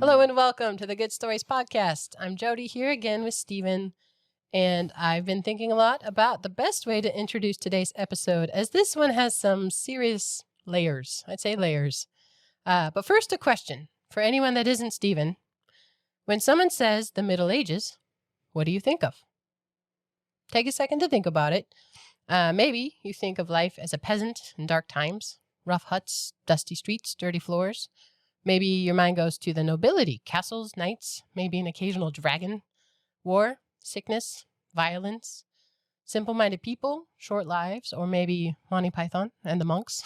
Hello and welcome to the Good Stories Podcast. I'm Jody here again with Stephen, and I've been thinking a lot about the best way to introduce today's episode, as this one has some serious layers. I'd say layers. But first, a question for anyone that isn't Stephen. When someone says the Middle Ages, what do you think of? Take a second to think about it. Maybe you think of life as a peasant in dark times, rough huts, dusty streets, dirty floors. Maybe your mind goes to the nobility, castles, knights, maybe an occasional dragon, war, sickness, violence, simple-minded people, short lives, or maybe Monty Python and the monks.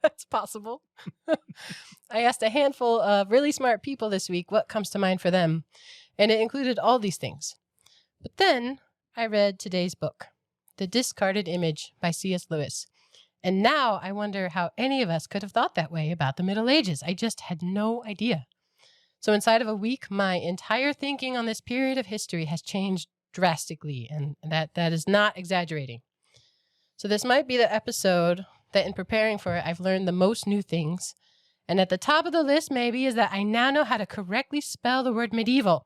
That's possible. I asked a handful of really smart people this week what comes to mind for them, and it included all these things. But then I read today's book, The Discarded Image by C.S. Lewis. And now I wonder how any of us could have thought that way about the Middle Ages. I just had no idea. So inside of a week, my entire thinking on this period of history has changed drastically, and that is not exaggerating. So this might be the episode that in preparing for it, I've learned the most new things. And at the top of the list maybe is that I now know how to correctly spell the word medieval,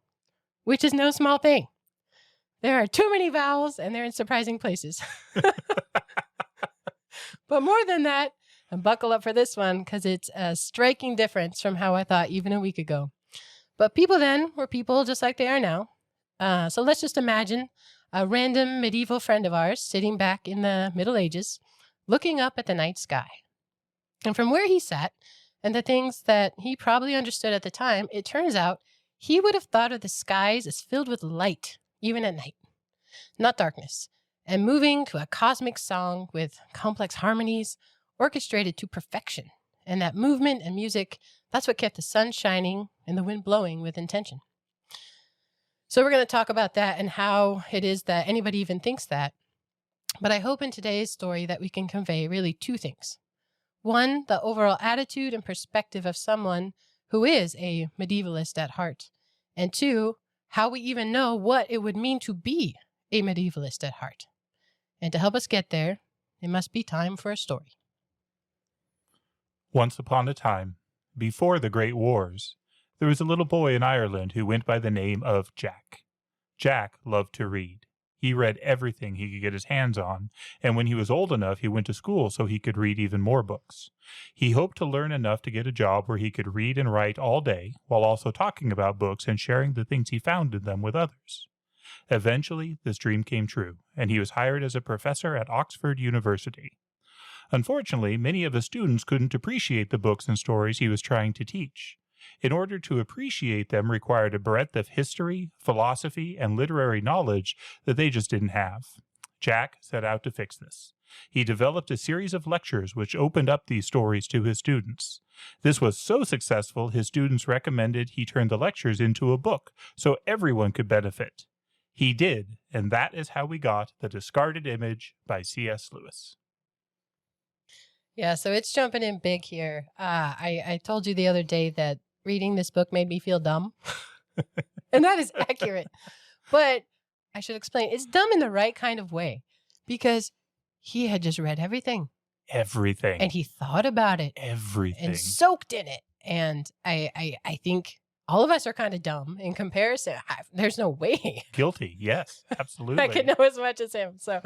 which is no small thing. There are too many vowels and they're in surprising places. But more than that, and buckle up for this one because it's a striking difference from how I thought even a week ago. But people then were people just like they are now. So let's just imagine a random medieval friend of ours sitting back in the Middle Ages, looking up at the night sky. And from where he sat and the things that he probably understood at the time, it turns out he would have thought of the skies as filled with light, even at night, not darkness, and moving to a cosmic song with complex harmonies orchestrated to perfection. And that movement and music, that's what kept the sun shining and the wind blowing with intention. So we're going to talk about that and how it is that anybody even thinks that. But I hope in today's story that we can convey really two things. One, the overall attitude and perspective of someone who is a medievalist at heart. And two, how we even know what it would mean to be a medievalist at heart. And to help us get there, it must be time for a story. Once upon a time, before the Great Wars, there was a little boy in Ireland who went by the name of Jack. Jack loved to read. He read everything he could get his hands on, and when he was old enough, he went to school so he could read even more books. He hoped to learn enough to get a job where he could read and write all day, while also talking about books and sharing the things he found in them with others. Eventually, this dream came true, and he was hired as a professor at Oxford University. Unfortunately, many of the students couldn't appreciate the books and stories he was trying to teach. In order to appreciate them required a breadth of history, philosophy, and literary knowledge that they just didn't have. Jack set out to fix this. He developed a series of lectures which opened up these stories to his students. This was so successful, his students recommended he turn the lectures into a book so everyone could benefit. He did, and that is how we got The Discarded Image by C.S. Lewis. Yeah, so it's jumping in big here. I told you the other day that reading this book made me feel dumb. And that is accurate. But I should explain, it's dumb in the right kind of way because he had just read everything. Everything. And he thought about it. Everything. And soaked in it. And I think all of us are kind of dumb in comparison. There's no way. Guilty, yes, absolutely. I could know as much as him. So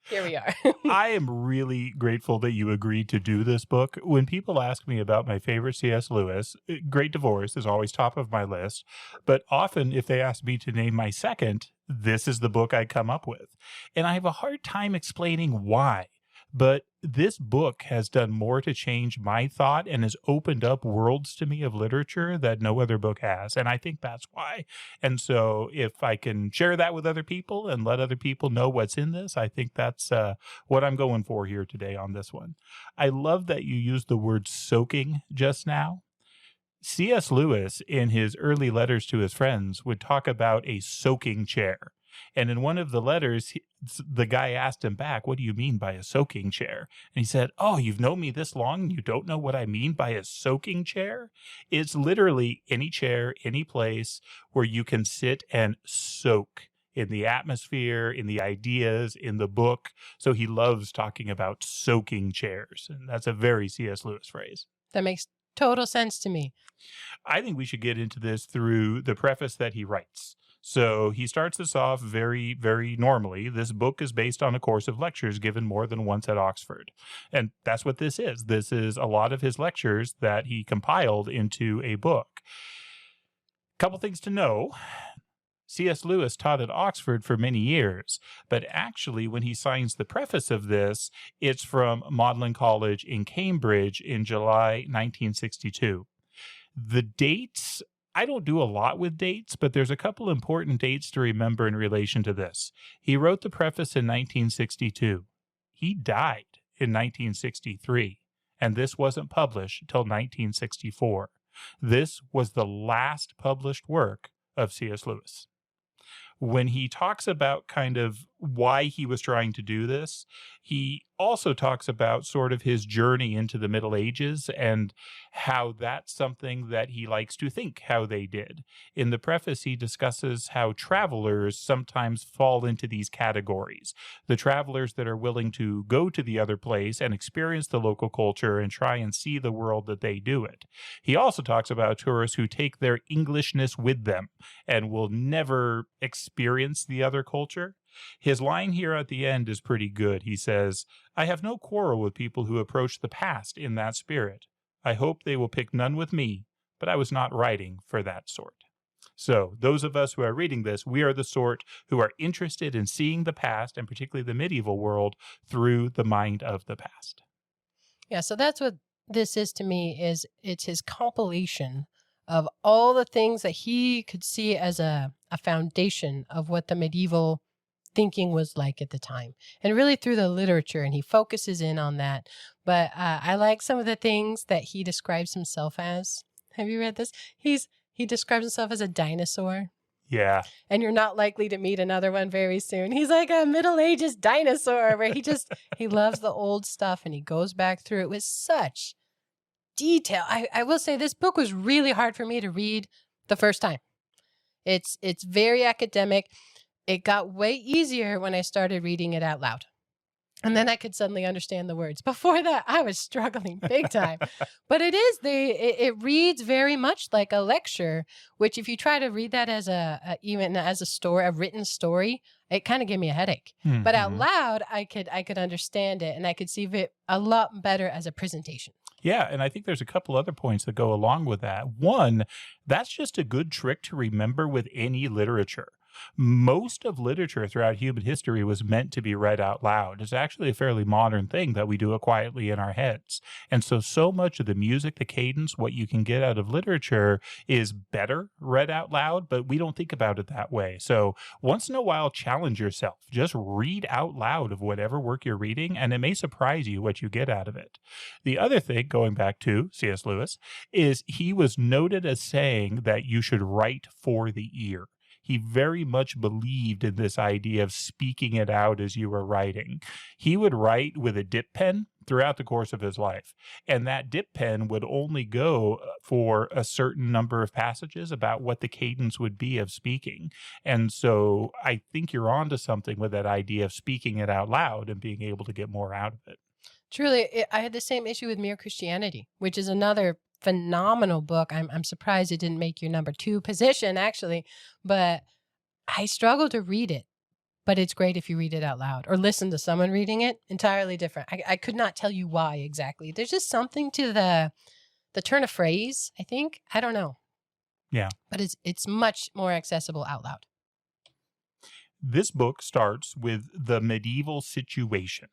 here we are. I am really grateful that you agreed to do this book. When people ask me about my favorite C.S. Lewis, Great Divorce is always top of my list. But often if they ask me to name my second, this is the book I come up with. And I have a hard time explaining why. But this book has done more to change my thought and has opened up worlds to me of literature that no other book has. And I think that's why. And so if I can share that with other people and let other people know what's in this, I think that's what I'm going for here today on this one. I love that you used the word soaking just now. C.S. Lewis, in his early letters to his friends, would talk about a soaking chair. And in one of the letters, the guy asked him back, what do you mean by a soaking chair? And he said, oh, you've known me this long and you don't know what I mean by a soaking chair? It's literally any chair, any place where you can sit and soak in the atmosphere, in the ideas, in the book. So he loves talking about soaking chairs. And that's a very C.S. Lewis phrase. That makes total sense to me. I think we should get into this through the preface that he writes. So he starts this off very, very normally. This book is based on a course of lectures given more than once at Oxford. And that's what this is. This is a lot of his lectures that he compiled into a book. Couple things to know. C.S. Lewis taught at Oxford for many years, but actually when he signs the preface of this, it's from Magdalen College in Cambridge in July 1962. The dates, I don't do a lot with dates, but there's a couple important dates to remember in relation to this. He wrote the preface in 1962. He died in 1963, and this wasn't published till 1964. This was the last published work of C.S. Lewis. When he talks about kind of why he was trying to do this, he also talks about sort of his journey into the Middle Ages and how that's something that he likes to think how they did. In the preface, he discusses how travelers sometimes fall into these categories. The travelers that are willing to go to the other place and experience the local culture and try and see the world that they do it. He also talks about tourists who take their Englishness with them and will never experience the other culture. His line here at the end is pretty good. He says, "I have no quarrel with people who approach the past in that spirit. I hope they will pick none with me, but I was not writing for that sort." So those of us who are reading this, we are the sort who are interested in seeing the past, and particularly the medieval world, through the mind of the past. Yeah, so that's what this is to me, is it's his compilation of all the things that he could see as a foundation of what the medieval thinking was like at the time, and really through the literature, and he focuses in on that. But I like some of the things that he describes himself as. Have you read this? He describes himself as a dinosaur. Yeah. And you're not likely to meet another one very soon. He's like a Middle Ages dinosaur where he loves the old stuff, and he goes back through it with such detail. I will say this book was really hard for me to read the first time. It's very academic. It got way easier when I started reading it out loud. And then I could suddenly understand the words. Before that, I was struggling big time. But it reads very much like a lecture, which if you try to read that as even as a story, a written story, it kind of gave me a headache. Mm-hmm. But out loud, I could understand it, and I could see it a lot better as a presentation. Yeah, and I think there's a couple other points that go along with that. One, that's just a good trick to remember with any literature. Most of literature throughout human history was meant to be read out loud. It's actually a fairly modern thing that we do it quietly in our heads. And so much of the music, the cadence, what you can get out of literature is better read out loud, but we don't think about it that way. So once in a while, challenge yourself. Just read out loud of whatever work you're reading, and it may surprise you what you get out of it. The other thing, going back to C.S. Lewis, is he was noted as saying that you should write for the ear. He very much believed in this idea of speaking it out as you were writing. He would write with a dip pen throughout the course of his life, and that dip pen would only go for a certain number of passages about what the cadence would be of speaking. And so I think you're onto something with that idea of speaking it out loud and being able to get more out of it. Truly, I had the same issue with Mere Christianity, which is another phenomenal book. I'm surprised it didn't make your number 2 position, actually, but I struggle to read it. But it's great if you read it out loud or listen to someone reading it. Entirely different. I could not tell you why exactly. There's just something to the turn of phrase, I think. I don't know. Yeah. But it's much more accessible out loud. This book starts with the medieval situation.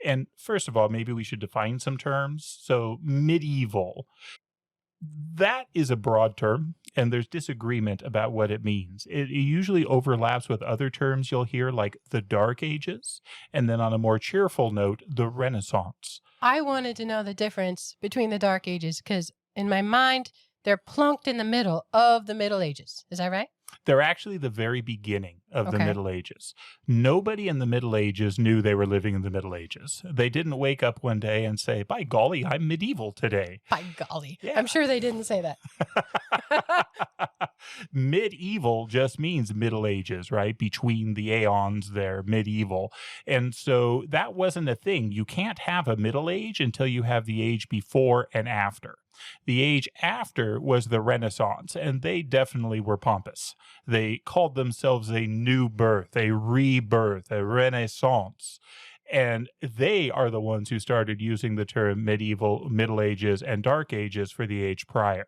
And first of all, maybe we should define some terms. So medieval, that is a broad term, and there's disagreement about what it means. It usually overlaps with other terms you'll hear, like the Dark Ages, and then on a more cheerful note, the Renaissance. I wanted to know the difference between the Dark Ages, because in my mind, they're plunked in the middle of the Middle Ages. Is that right? They're actually the very beginning of the Middle Ages. Nobody in the Middle Ages knew they were living in the Middle Ages. They didn't wake up one day and say, by golly, I'm medieval today. By golly. Yeah. I'm sure they didn't say that. Medieval just means Middle Ages, right? Between the aeons there, medieval. And so that wasn't a thing. You can't have a Middle Age until you have the age before and after. The age after was the Renaissance, and they definitely were pompous. They called themselves a new birth, a rebirth, a renaissance. And they are the ones who started using the term medieval, Middle Ages, and Dark Ages for the age prior.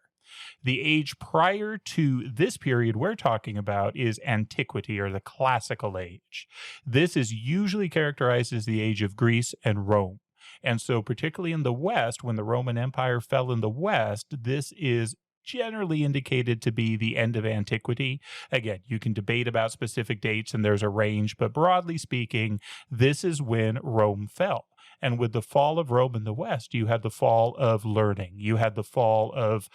The age prior to this period we're talking about is antiquity, or the classical age. This is usually characterized as the age of Greece and Rome. And so, particularly in the West, when the Roman Empire fell in the West, this is generally indicated to be the end of antiquity. Again, you can debate about specific dates and there's a range, but broadly speaking, this is when Rome fell. And with the fall of Rome in the West, you had the fall of learning. You had the fall of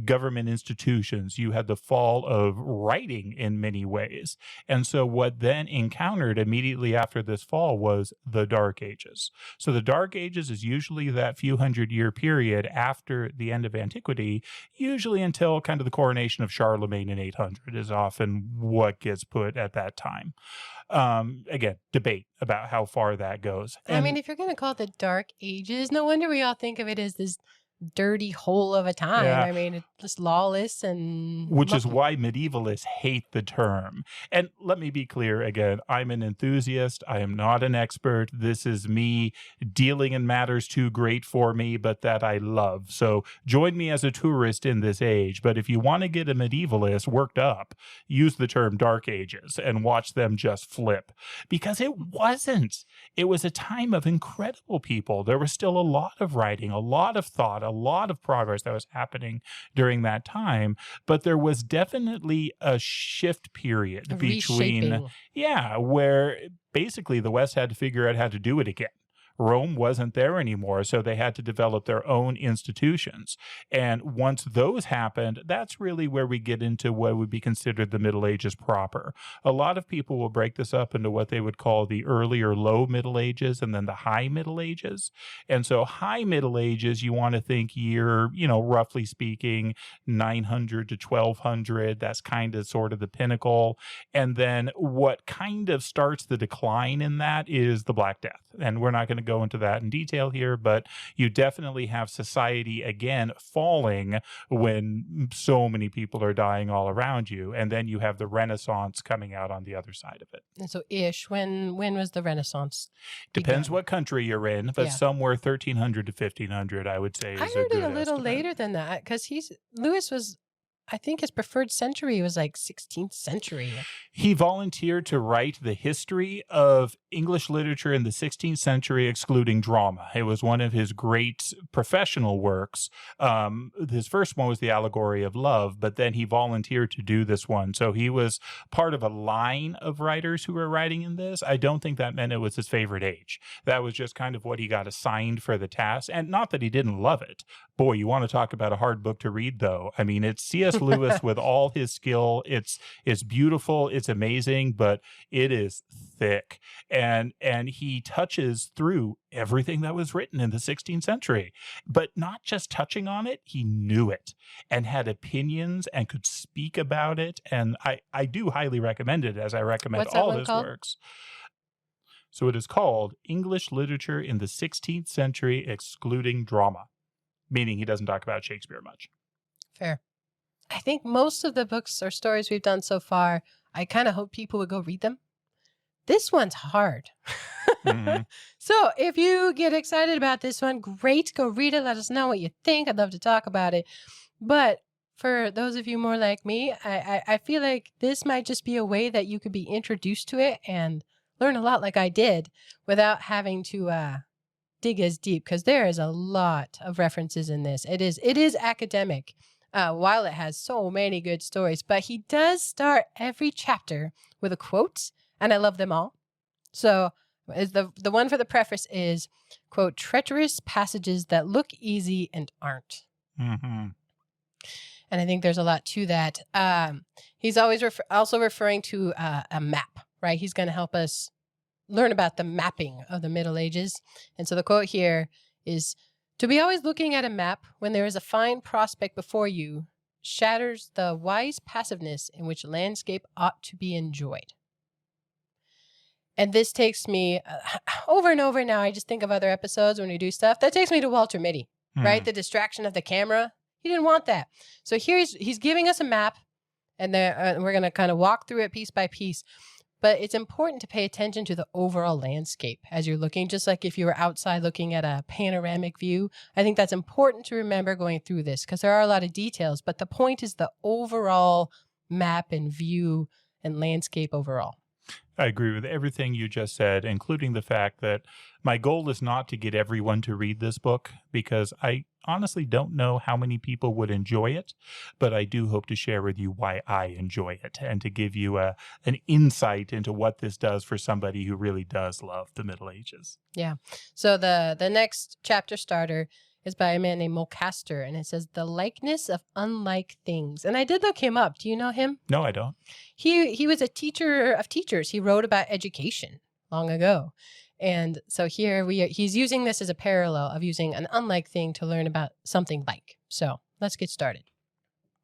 government institutions. You had the fall of writing in many ways. And so what then encountered immediately after this fall was the Dark Ages. So the Dark Ages is usually that few hundred-year period after the end of antiquity, usually until kind of the coronation of Charlemagne in 800 is often what gets put at that time. Again, debate about how far that goes. I mean, if you're going to call it the Dark Ages, no wonder we all think of it as this dirty hole of a time. Yeah. I mean, it's just lawless and... Which is why medievalists hate the term. And let me be clear again, I'm an enthusiast. I am not an expert. This is me dealing in matters too great for me, but that I love. So join me as a tourist in this age. But if you want to get a medievalist worked up, use the term Dark Ages and watch them just flip. Because it wasn't. It was a time of incredible people. There was still a lot of writing, a lot of thought, a lot of progress that was happening during that time, but there was definitely a shift period between, where basically the West had to figure out how to do it again. Rome wasn't there anymore, so they had to develop their own institutions. And once those happened, that's really where we get into what would be considered the Middle Ages proper. A lot of people will break this up into what they would call the early or low Middle Ages and then the high Middle Ages. And so high Middle Ages, you want to think year, roughly speaking, 900 to 1200. That's kind of sort of the pinnacle. And then what kind of starts the decline in that is the Black Death. And we're not going to go into that in detail here, but you definitely have society again falling when so many people are dying all around you. And then you have the Renaissance coming out on the other side of it. And so when was the Renaissance? Depends what country you're in, but somewhere 1300 to 1500, I would say, is I heard it a little estimate. later than that, because Lewis was, I think his preferred century was like 16th century. He volunteered to write the history of English literature in the 16th century, excluding drama. It was one of his great professional works. His first one was The Allegory of Love, but then he volunteered to do this one. So he was part of a line of writers who were writing in this. I don't think that meant it was his favorite age. That was just kind of what he got assigned for the task. And not that he didn't love it. Boy, you want to talk about a hard book to read, though. I mean, it's C.S. Lewis with all his skill. It's beautiful. It's amazing, but it is thick. And he touches through everything that was written in the 16th century, but not just touching on it. He knew it and had opinions and could speak about it. And I do highly recommend it, as I recommend all his works. So it is called English Literature in the 16th Century, Excluding Drama, meaning he doesn't talk about Shakespeare much. Fair. I think most of the books or stories we've done so far, I kind of hope people would go read them. This one's hard. Mm-hmm. So if you get excited about this one, great. Go read it. Let us know what you think. I'd love to talk about it. But for those of you more like me, I feel like this might just be a way that you could be introduced to it and learn a lot like I did without having to dig as deep, because there is a lot of references in this. It is academic. While it has so many good stories, but he does start every chapter with a quote, and I love them all. So the one for the preface is, quote, treacherous passages that look easy and aren't. Mm-hmm. And I think there's a lot to that. He's always also referring to a map, right? He's going to help us learn about the mapping of the Middle Ages. And so the quote here is, to be always looking at a map when there is a fine prospect before you shatters the wise passiveness in which landscape ought to be enjoyed. And this takes me over and over now. I just think of other episodes when we do stuff. That takes me to Walter Mitty. right? The distraction of the camera. He didn't want that. So here he's giving us a map, and we're going to kind of walk through it piece by piece. But it's important to pay attention to the overall landscape as you're looking, just like if you were outside looking at a panoramic view. I think that's important to remember going through this because there are a lot of details, but the point is the overall map and view and landscape overall. I agree with everything you just said, including the fact that my goal is not to get everyone to read this book because I honestly don't know how many people would enjoy it, but I do hope to share with you why I enjoy it and to give you an insight into what this does for somebody who really does love the Middle Ages. Yeah. So the next chapter starter is by a man named Mulcaster, and it says, The Likeness of Unlike Things. And I did look him up. Do you know him? No, I don't. He was a teacher of teachers. He wrote about education long ago. And so here he's using this as a parallel of using an unlike thing to learn about something like. So let's get started.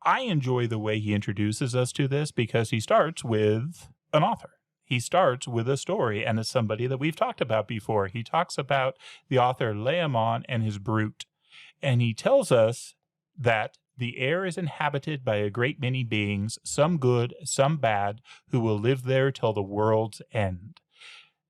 I enjoy the way he introduces us to this because he starts with an author. He starts with a story, and it's somebody that we've talked about before. He talks about the author Layamon and his brute, and he tells us that the air is inhabited by a great many beings, some good, some bad, who will live there till the world's end.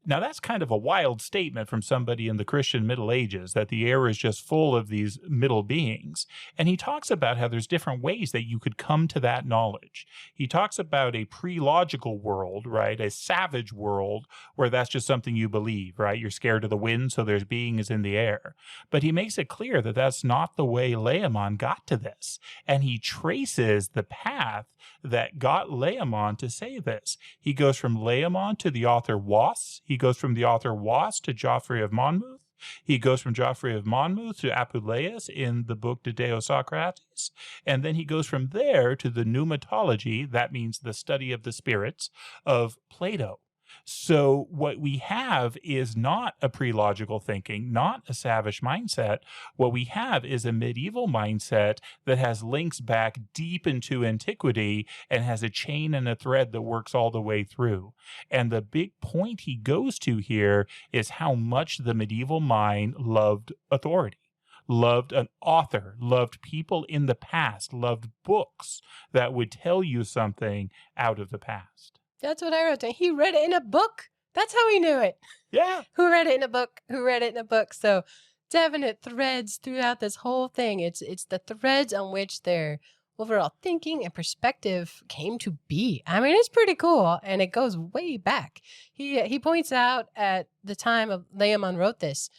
Now, that's kind of a wild statement from somebody in the Christian Middle Ages, that the air is just full of these middle beings. And he talks about how there's different ways that you could come to that knowledge. He talks about a pre-logical world, right? A savage world where that's just something you believe, right? You're scared of the wind, so there's beings in the air. But he makes it clear that that's not the way Layamon got to this. And he traces the path that got Layamon to say this. He goes from Layamon to the author Was. He goes from the author Was to Geoffrey of Monmouth. He goes from Geoffrey of Monmouth to Apuleius in the book De Deo Socrates. And then he goes from there to the pneumatology, that means the study of the spirits, of Plato. So what we have is not a pre-logical thinking, not a savage mindset. What we have is a medieval mindset that has links back deep into antiquity and has a chain and a thread that works all the way through. And the big point he goes to here is how much the medieval mind loved authority, loved an author, loved people in the past, loved books that would tell you something out of the past. That's what I wrote down. He read it in a book. That's how he knew it. Yeah. Who read it in a book? Who read it in a book? So definite threads throughout this whole thing. It's the threads on which their overall thinking and perspective came to be. I mean, it's pretty cool, and it goes way back. He points out at the time of Layamon wrote this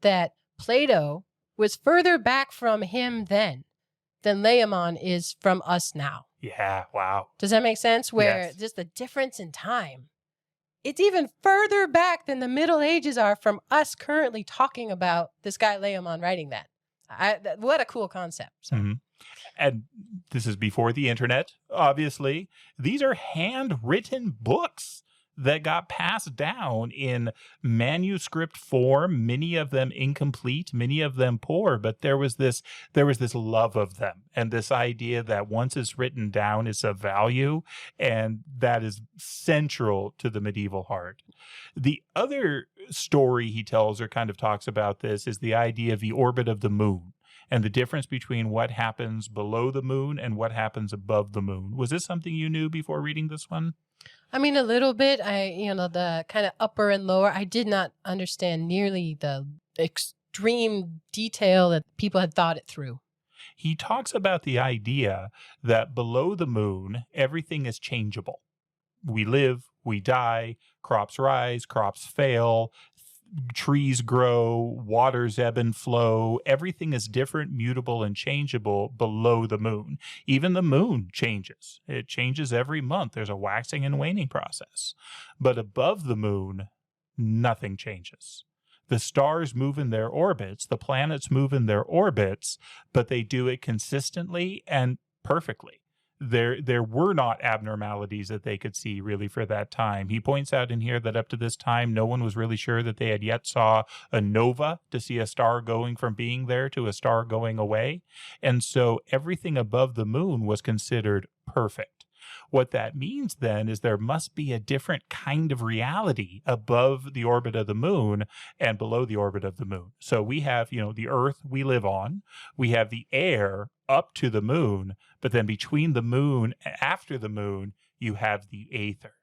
that Plato was further back from him then than Layamon is from us now. Yeah, wow. Does that make sense? Where Yes. just the difference in time, it's even further back than the Middle Ages are from us currently talking about this guy Layamon writing that. What a cool concept. So. Mm-hmm. And this is before the internet, obviously. These are handwritten books that got passed down in manuscript form, many of them incomplete, many of them poor, but there was this love of them and this idea that once it's written down, it's of value, and that is central to the medieval heart. The other story he tells or kind of talks about this is the idea of the orbit of the moon and the difference between what happens below the moon and what happens above the moon. Was this something you knew before reading this one? I mean, a little bit. The kind of upper and lower, I did not understand nearly the extreme detail that people had thought it through. He talks about the idea that below the moon, everything is changeable. We live, we die, crops rise, crops fail, trees grow, waters ebb and flow. Everything is different, mutable, and changeable below the moon. Even the moon changes. It changes every month. There's a waxing and waning process. But above the moon, nothing changes. The stars move in their orbits, the planets move in their orbits, but they do it consistently and perfectly. There were not abnormalities that they could see really for that time. He points out in here that up to this time, no one was really sure that they had yet saw a nova, to see a star going from being there to a star going away. And so everything above the moon was considered perfect. What that means then is there must be a different kind of reality above the orbit of the moon and below the orbit of the moon. So we have, the Earth we live on, we have the air up to the moon, but then between the moon and after the moon, you have the aether,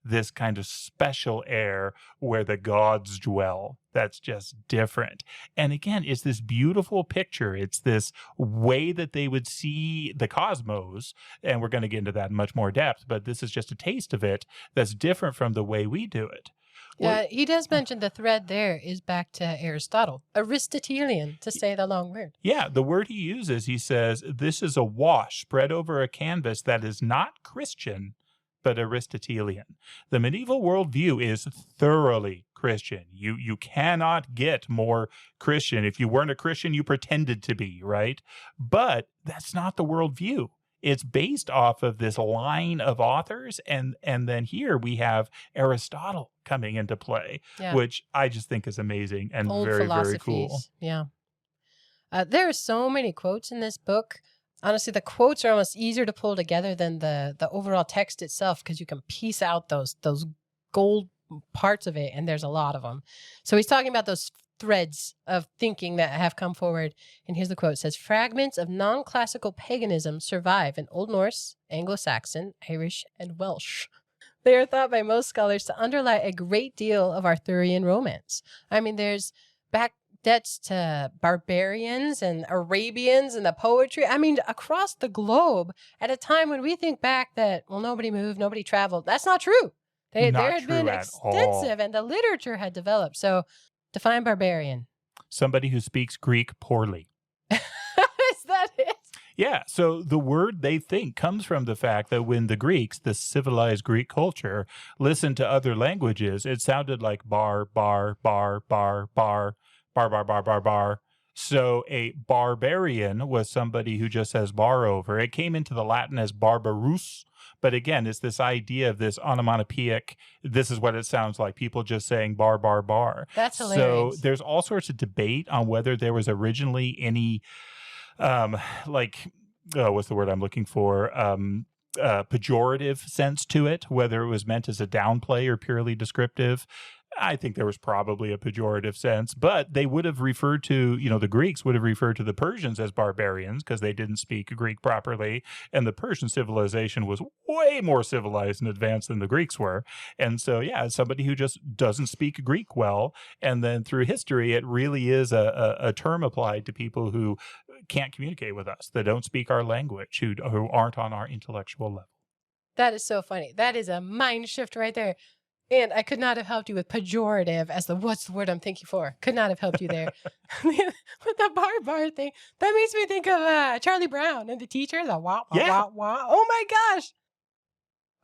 this kind of special air where the gods dwell. That's just different. And again, it's this beautiful picture. It's this way that they would see the cosmos. And we're going to get into that in much more depth, but this is just a taste of it that's different from the way we do it. Yeah, he does mention the thread there is back to Aristotle, Aristotelian, to say the long word. Yeah, the word he uses, he says, this is a wash spread over a canvas that is not Christian, but Aristotelian. The medieval worldview is thoroughly Christian. You cannot get more Christian. If you weren't a Christian, you pretended to be, right? But that's not the worldview. It's based off of this line of authors, and then here we have Aristotle coming into play, which I just think is amazing and Old very, very cool. Yeah. There are so many quotes in this book. Honestly, the quotes are almost easier to pull together than the overall text itself, because you can piece out those gold parts of it, and there's a lot of them. So he's talking about those threads of thinking that have come forward. And here's the quote. It says, fragments of non-classical paganism survive in Old Norse, Anglo-Saxon, Irish, and Welsh. They are thought by most scholars to underlie a great deal of Arthurian romance. I mean, there's back debts to barbarians and Arabians and the poetry. I mean, across the globe at a time when we think back that, well, nobody moved, nobody traveled. That's not true. There had been extensive, and the literature had developed. So define barbarian. Somebody who speaks Greek poorly. Is that it? Yeah. So the word they think comes from the fact that when the Greeks, the civilized Greek culture, listened to other languages, it sounded like bar, bar, bar, bar, bar, bar, bar, bar, bar, bar. So a barbarian was somebody who just says bar over. It came into the Latin as barbarus. But again, it's this idea of this onomatopoeic, this is what it sounds like, people just saying bar, bar, bar. That's hilarious. So there's all sorts of debate on whether there was originally any, what's the word I'm looking for? Pejorative sense to it, whether it was meant as a downplay or purely descriptive. I think there was probably a pejorative sense, but they would have referred to, the Greeks would have referred to the Persians as barbarians because they didn't speak Greek properly. And the Persian civilization was way more civilized and advanced than the Greeks were. And so, yeah, somebody who just doesn't speak Greek well. And then through history, it really is a term applied to people who can't communicate with us, that don't speak our language, who aren't on our intellectual level. That is so funny. That is a mind shift right there. And I could not have helped you with pejorative as what's the word I'm thinking for. Could not have helped you there. With the bar thing. That makes me think of Charlie Brown and the teacher. The wah, wah, wah, wah. Oh my gosh.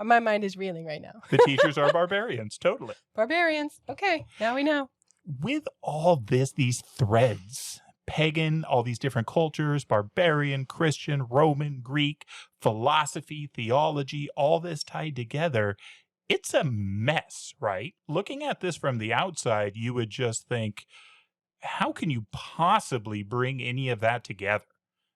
My mind is reeling right now. The teachers are barbarians. Totally. Barbarians. Okay. Now we know. With all these threads, pagan, all these different cultures, barbarian, Christian, Roman, Greek, philosophy, theology, all this tied together, it's a mess, right? Looking at this from the outside, you would just think, how can you possibly bring any of that together?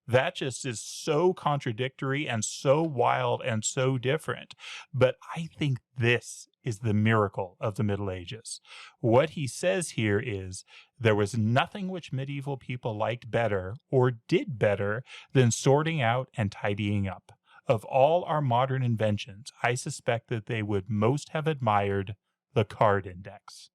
That just is so contradictory and so wild and so different. But I think this is the miracle of the Middle Ages. What he says here is there was nothing which medieval people liked better or did better than sorting out and tidying up. Of all our modern inventions, I suspect that they would most have admired the card index.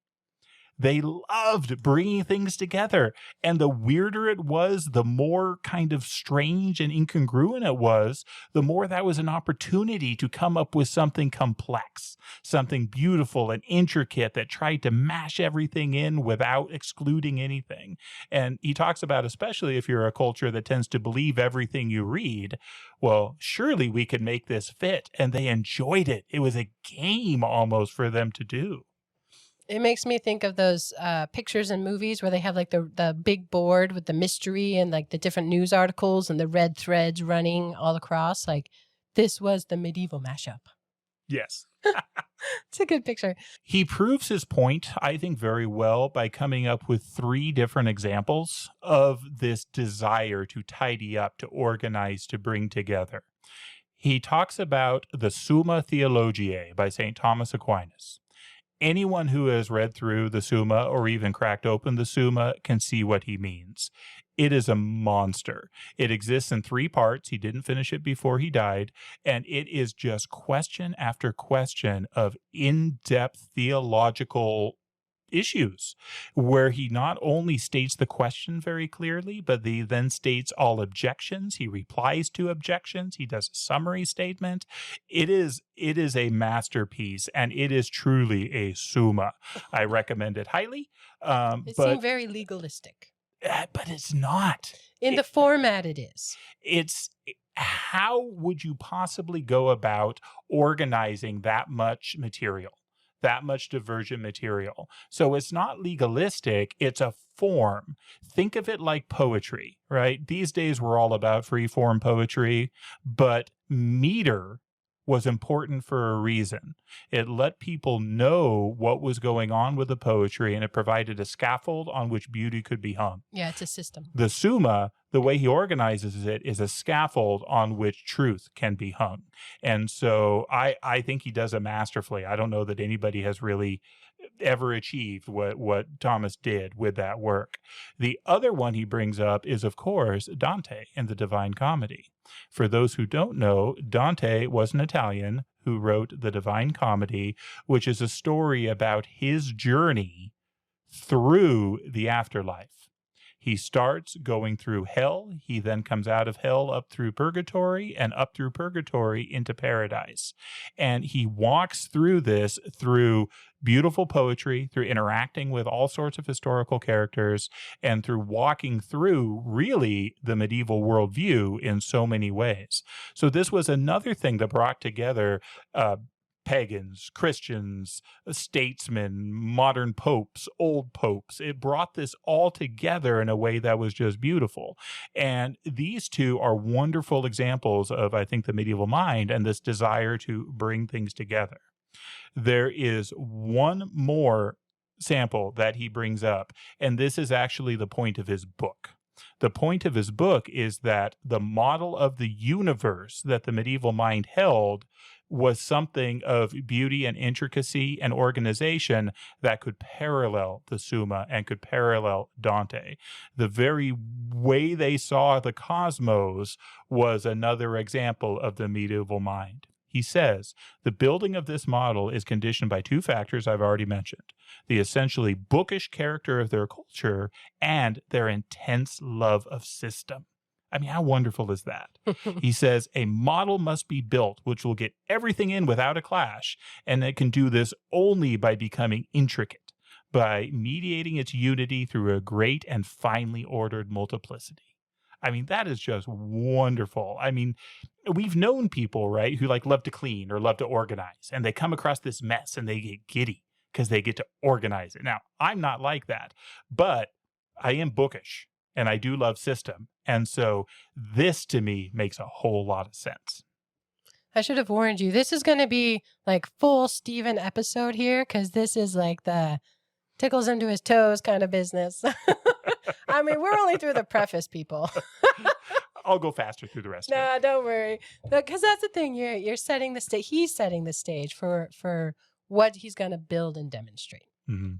They loved bringing things together. And the weirder it was, the more kind of strange and incongruent it was, the more that was an opportunity to come up with something complex, something beautiful and intricate that tried to mash everything in without excluding anything. And he talks about, especially if you're a culture that tends to believe everything you read, well, surely we could make this fit. And they enjoyed it. It was a game almost for them to do. It makes me think of those pictures in movies where they have like the big board with the mystery and like the different news articles and the red threads running all across. Like, this was the medieval mashup. Yes. It's a good picture. He proves his point, I think, very well by coming up with 3 different examples of this desire to tidy up, to organize, to bring together. He talks about the Summa Theologiae by St. Thomas Aquinas. Anyone who has read through the Summa or even cracked open the Summa can see what he means. It is a monster. It exists in 3 parts. He didn't finish it before he died. And it is just question after question of in-depth theological issues, where he not only states the question very clearly, but he then states all objections. He replies to objections. He does a summary statement. It is a masterpiece, and it is truly a summa. I recommend it highly. It seemed very legalistic. But it's not. In the format it is. It's how would you possibly go about organizing that much material? That much divergent material. So it's not legalistic, it's a form. Think of it like poetry, right? These days we're all about free form poetry, but meter was important for a reason. It let people know what was going on with the poetry, and it provided a scaffold on which beauty could be hung. Yeah, it's a system. The Summa, the way he organizes it, is a scaffold on which truth can be hung. And so I think he does it masterfully. I don't know that anybody has really ever achieved what Thomas did with that work. The other one he brings up is, of course, Dante and the Divine Comedy. For those who don't know, Dante was an Italian who wrote the Divine Comedy, which is a story about his journey through the afterlife. He starts going through hell. He then comes out of hell up through purgatory and up through purgatory into paradise. And he walks through this through beautiful poetry, through interacting with all sorts of historical characters, and through walking through really the medieval worldview in so many ways. So this was another thing that brought together pagans, Christians, statesmen, modern popes, old popes. It brought this all together in a way that was just beautiful. And these two are wonderful examples of, I think, the medieval mind and this desire to bring things together. There is one more sample that he brings up, and this is actually the point of his book. The point of his book is that the model of the universe that the medieval mind held was something of beauty and intricacy and organization that could parallel the Summa and could parallel Dante. The very way they saw the cosmos was another example of the medieval mind. He says, the building of this model is conditioned by 2 factors I've already mentioned: the essentially bookish character of their culture and their intense love of system. I mean, how wonderful is that? He says, a model must be built which will get everything in without a clash, and it can do this only by becoming intricate, by mediating its unity through a great and finely ordered multiplicity. I mean, that is just wonderful. I mean, we've known people, right, who love to clean or love to organize, and they come across this mess and they get giddy because they get to organize it. Now, I'm not like that, but I am bookish and I do love system. And so this to me makes a whole lot of sense. I should have warned you. This is going to be full Stephen episode here, because this is the tickles him to his toes kind of business. I mean, we're only through the preface, people. I'll go faster through the rest of it. No, don't worry. Because that's the thing. You're setting the stage. He's setting the stage for what he's going to build and demonstrate. Mm-hmm.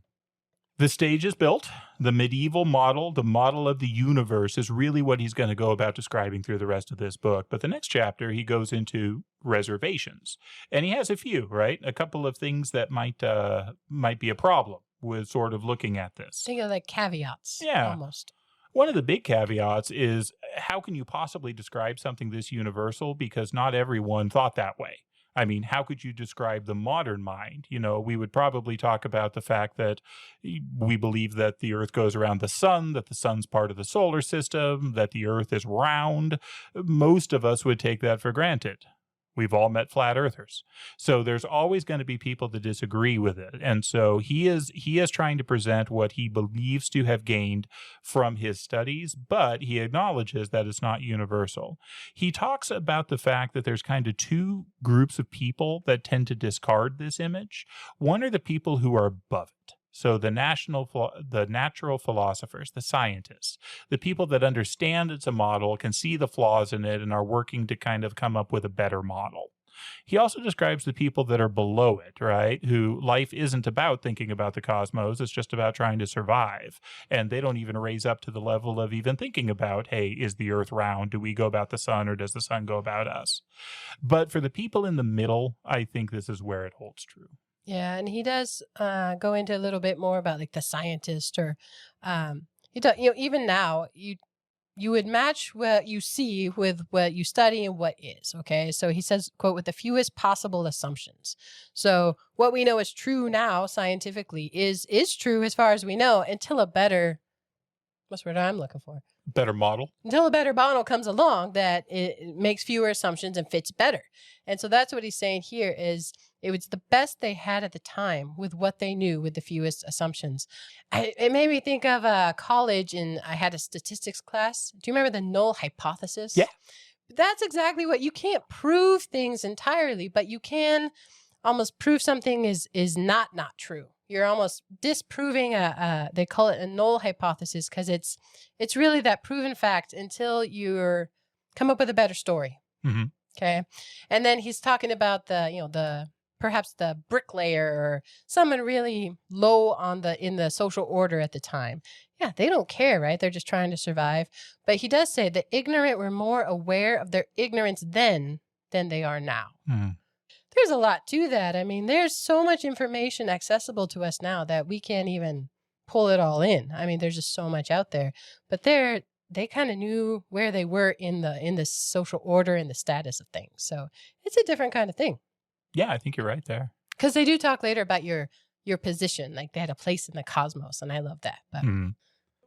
The stage is built. The medieval model, the model of the universe, is really what he's going to go about describing through the rest of this book. But the next chapter, he goes into reservations. And he has a few, right? A couple of things that might be a problem with sort of looking at this. Think of caveats. Yeah. Almost. One of the big caveats is, how can you possibly describe something this universal? Because not everyone thought that way. I mean, how could you describe the modern mind? You know, we would probably talk about the fact that we believe that the Earth goes around the sun, that the sun's part of the solar system, that the Earth is round. Most of us would take that for granted. We've all met flat earthers. So there's always going to be people that disagree with it. And so he is trying to present what he believes to have gained from his studies, but he acknowledges that it's not universal. He talks about the fact that there's kind of 2 groups of people that tend to discard this image. One are the people who are above it. So the natural philosophers, the scientists, the people that understand it's a model, can see the flaws in it, and are working to kind of come up with a better model. He also describes the people that are below it, right? Who life isn't about thinking about the cosmos. It's just about trying to survive. And they don't even raise up to the level of even thinking about, hey, is the earth round? Do we go about the sun, or does the sun go about us? But for the people in the middle, I think this is where it holds true. Yeah, and he does go into a little bit more about like the scientist, or he does, even now you would match what you see with what you study and what is. Okay, so he says, quote, with the fewest possible assumptions. So what we know is true now scientifically is true as far as we know, until a better, what's the word I'm looking for? Better model. Until a better model comes along that it makes fewer assumptions and fits better. And so that's what he's saying here is it was the best they had at the time with what they knew with the fewest assumptions. It made me think of college, and I had a statistics class. Do you remember the null hypothesis? Yeah. That's exactly what, you can't prove things entirely, but you can almost prove something is not true. You're almost disproving they call it a null hypothesis, because it's really that proven fact until you're come up with a better story. Mm-hmm. Okay. And then he's talking about the perhaps the bricklayer, or someone really low in the social order at the time. Yeah, they don't care, right? They're just trying to survive. But he does say the ignorant were more aware of their ignorance then than they are now. Mm-hmm. There's a lot to that. I mean, there's so much information accessible to us now that we can't even pull it all in. I mean, there's just so much out there. But they kind of knew where they were in the social order and the status of things. So it's a different kind of thing. Yeah, I think you're right there. Because they do talk later about your position, like they had a place in the cosmos, and I love that. But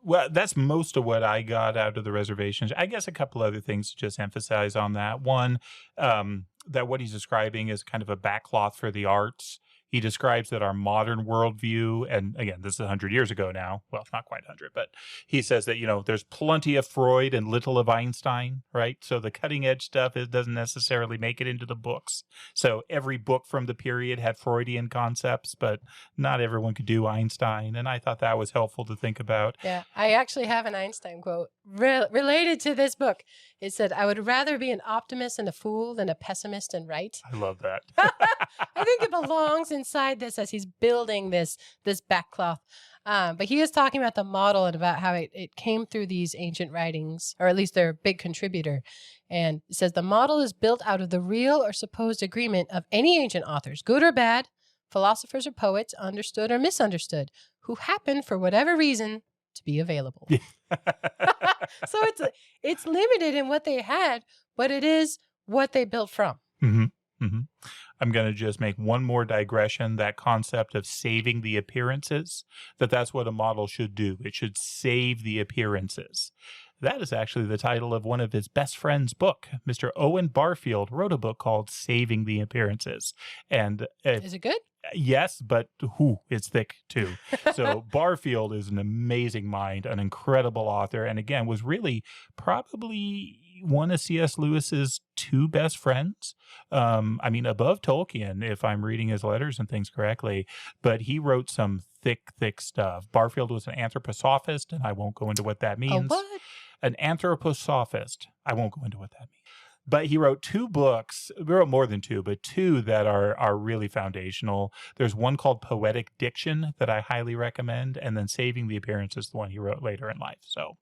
well, that's most of what I got out of the reservations. I guess a couple other things to just emphasize on that. One, that what he's describing is kind of a backcloth for the arts. He describes that our modern worldview, and again, this is 100 years ago now. Well, not quite 100, but he says that, there's plenty of Freud and little of Einstein, right? So the cutting edge stuff doesn't necessarily make it into the books. So every book from the period had Freudian concepts, but not everyone could do Einstein. And I thought that was helpful to think about. Yeah, I actually have an Einstein quote related to this book. It said, "I would rather be an optimist and a fool than a pessimist and right." I love that. I think it belongs inside this as he's building this backcloth. But he is talking about the model and about how it came through these ancient writings, or at least they're a big contributor. And it says the model is built out of the real or supposed agreement of any ancient authors, good or bad, philosophers or poets, understood or misunderstood, who happen, for whatever reason, to be available. So it's limited in what they had, but it is what they built from. Mm-hmm. Mm-hmm. I'm going to just make one more digression. That concept of saving the appearances, that's what a model should do. It should save the appearances. That is actually the title of one of his best friend's book. Mr. Owen Barfield wrote a book called Saving the Appearances. And is it good? Yes, but it's thick too. So Barfield is an amazing mind, an incredible author, and again, was really probably one of C.S. Lewis's two best friends. I mean, above Tolkien, if I'm reading his letters and things correctly, but he wrote some thick stuff. Barfield was an anthroposophist, and I won't go into what that means. A what? An anthroposophist. I won't go into what that means. But he wrote two books, he wrote more than two, but two that are really foundational. There's one called Poetic Diction that I highly recommend, and then Saving the Appearances, the one he wrote later in life. So,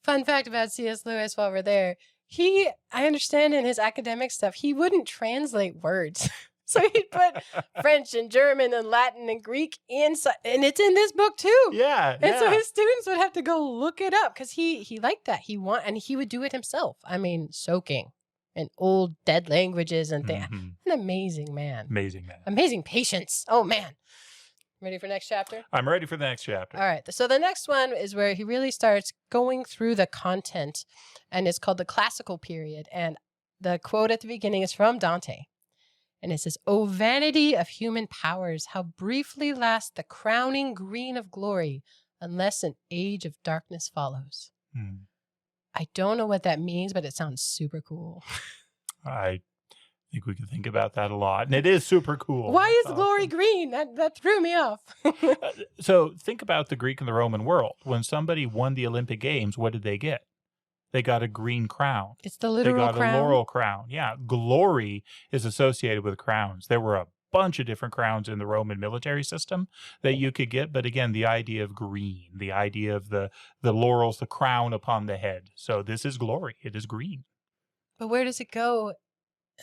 fun fact about C.S. Lewis while we're there, I understand in his academic stuff, he wouldn't translate words. So he'd put French and German and Latin and Greek inside, and it's in this book too. Yeah. And so his students would have to go look it up because he liked that. And he would do it himself. I mean, soaking in old dead languages and things. Mm-hmm. An amazing man. Amazing man. Amazing patience. Oh, man. Ready for next chapter? I'm ready for the next chapter. All right. So the next one is where he really starts going through the content, and it's called the classical period. And the quote at the beginning is from Dante. And it says, "O vanity of human powers, how briefly lasts the crowning green of glory, unless an age of darkness follows." I don't know what that means, but it sounds super cool. I think we could think about that a lot. And it is super cool. Why That's is glory awesome. green? That threw me off. So think about the Greek and the Roman world. When somebody won the Olympic Games, what did they get? They got a green crown. It's the They literal got crown. a laurel crown. Yeah, glory is associated with crowns. There were a bunch of different crowns in the Roman military system that you could get. But again, the idea of green, the idea of the laurels, the crown upon the head. So this is glory. It is green. But where does it go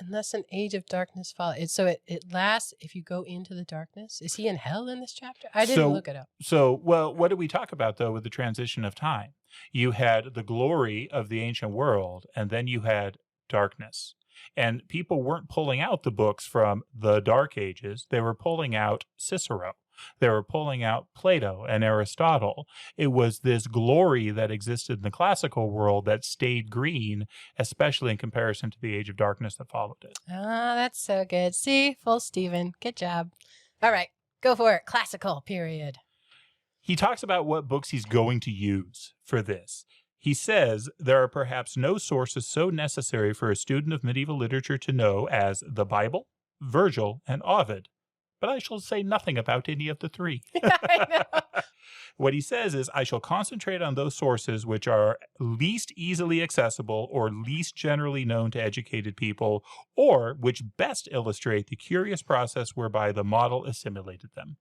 unless an age of darkness follows? So it lasts if you go into the darkness? Is he in hell in this chapter? I didn't look it up. So, well, what did we talk about, though, with the transition of time? You had the glory of the ancient world, and then you had darkness. And people weren't pulling out the books from the Dark Ages. They were pulling out Cicero. They were pulling out Plato and Aristotle. It was this glory that existed in the classical world that stayed green, especially in comparison to the age of darkness that followed it. Ah, that's so good. See, full Stephen. Good job. All right, go for it. Classical period. He talks about what books he's going to use for this. He says there are perhaps no sources so necessary for a student of medieval literature to know as the Bible, Virgil, and Ovid, but I shall say nothing about any of the three. I know. What he says is, I shall concentrate on those sources which are least easily accessible or least generally known to educated people, or which best illustrate the curious process whereby the model assimilated them.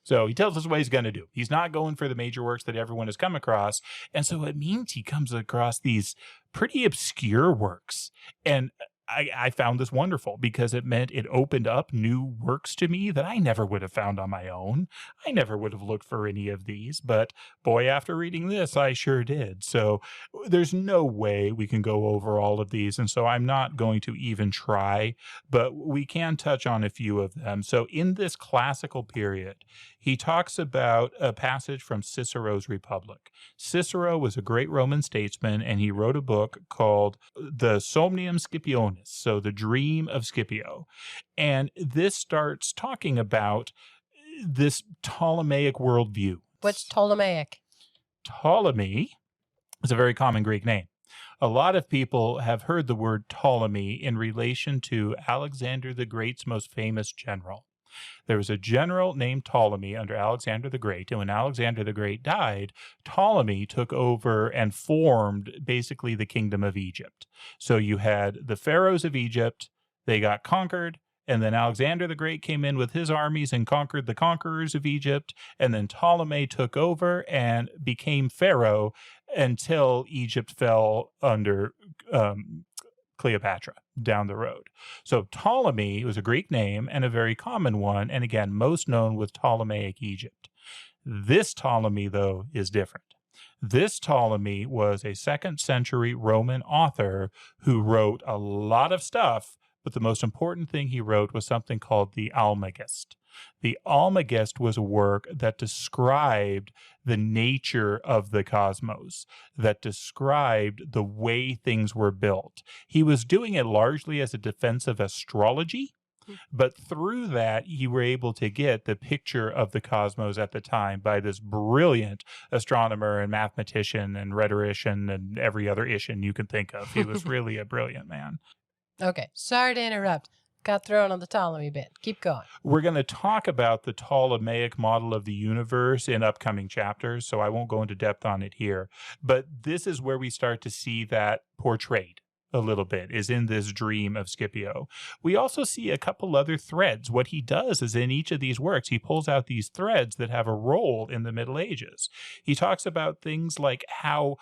So he tells us what he's going to do. He's not going for the major works that everyone has come across. And so it means he comes across these pretty obscure works. And I found this wonderful because it meant it opened up new works to me that I never would have found on my own. I never would have looked for any of these, but boy, after reading this, I sure did. So there's no way we can go over all of these. And so I'm not going to even try, but we can touch on a few of them. So in this classical period, he talks about a passage from Cicero's Republic. Cicero was a great Roman statesman, and he wrote a book called The Somnium Scipionis, so the dream of Scipio. And this starts talking about this Ptolemaic worldview. What's Ptolemaic? Ptolemy is a very common Greek name. A lot of people have heard the word Ptolemy in relation to Alexander the Great's most famous general. There was a general named Ptolemy under Alexander the Great, and when Alexander the Great died, Ptolemy took over and formed basically the kingdom of Egypt. So you had the pharaohs of Egypt, they got conquered, and then Alexander the Great came in with his armies and conquered the conquerors of Egypt, and then Ptolemy took over and became pharaoh until Egypt fell under Cleopatra down the road. So Ptolemy was a Greek name and a very common one, and again, most known with Ptolemaic Egypt. This Ptolemy, though, is different. This Ptolemy was a 2nd century Roman author who wrote a lot of stuff, but the most important thing he wrote was something called the Almagest. The Almagest was a work that described the nature of the cosmos, that described the way things were built. He was doing it largely as a defense of astrology, but through that, you were able to get the picture of the cosmos at the time by this brilliant astronomer and mathematician and rhetorician and every other ishin you can think of. He was really a brilliant man. Okay, sorry to interrupt. Got thrown on the Ptolemy bit. Keep going. We're going to talk about the Ptolemaic model of the universe in upcoming chapters, so I won't go into depth on it here. But this is where we start to see that portrayed a little bit, is in this dream of Scipio. We also see a couple other threads. What he does is in each of these works, he pulls out these threads that have a role in the Middle Ages. He talks about things like how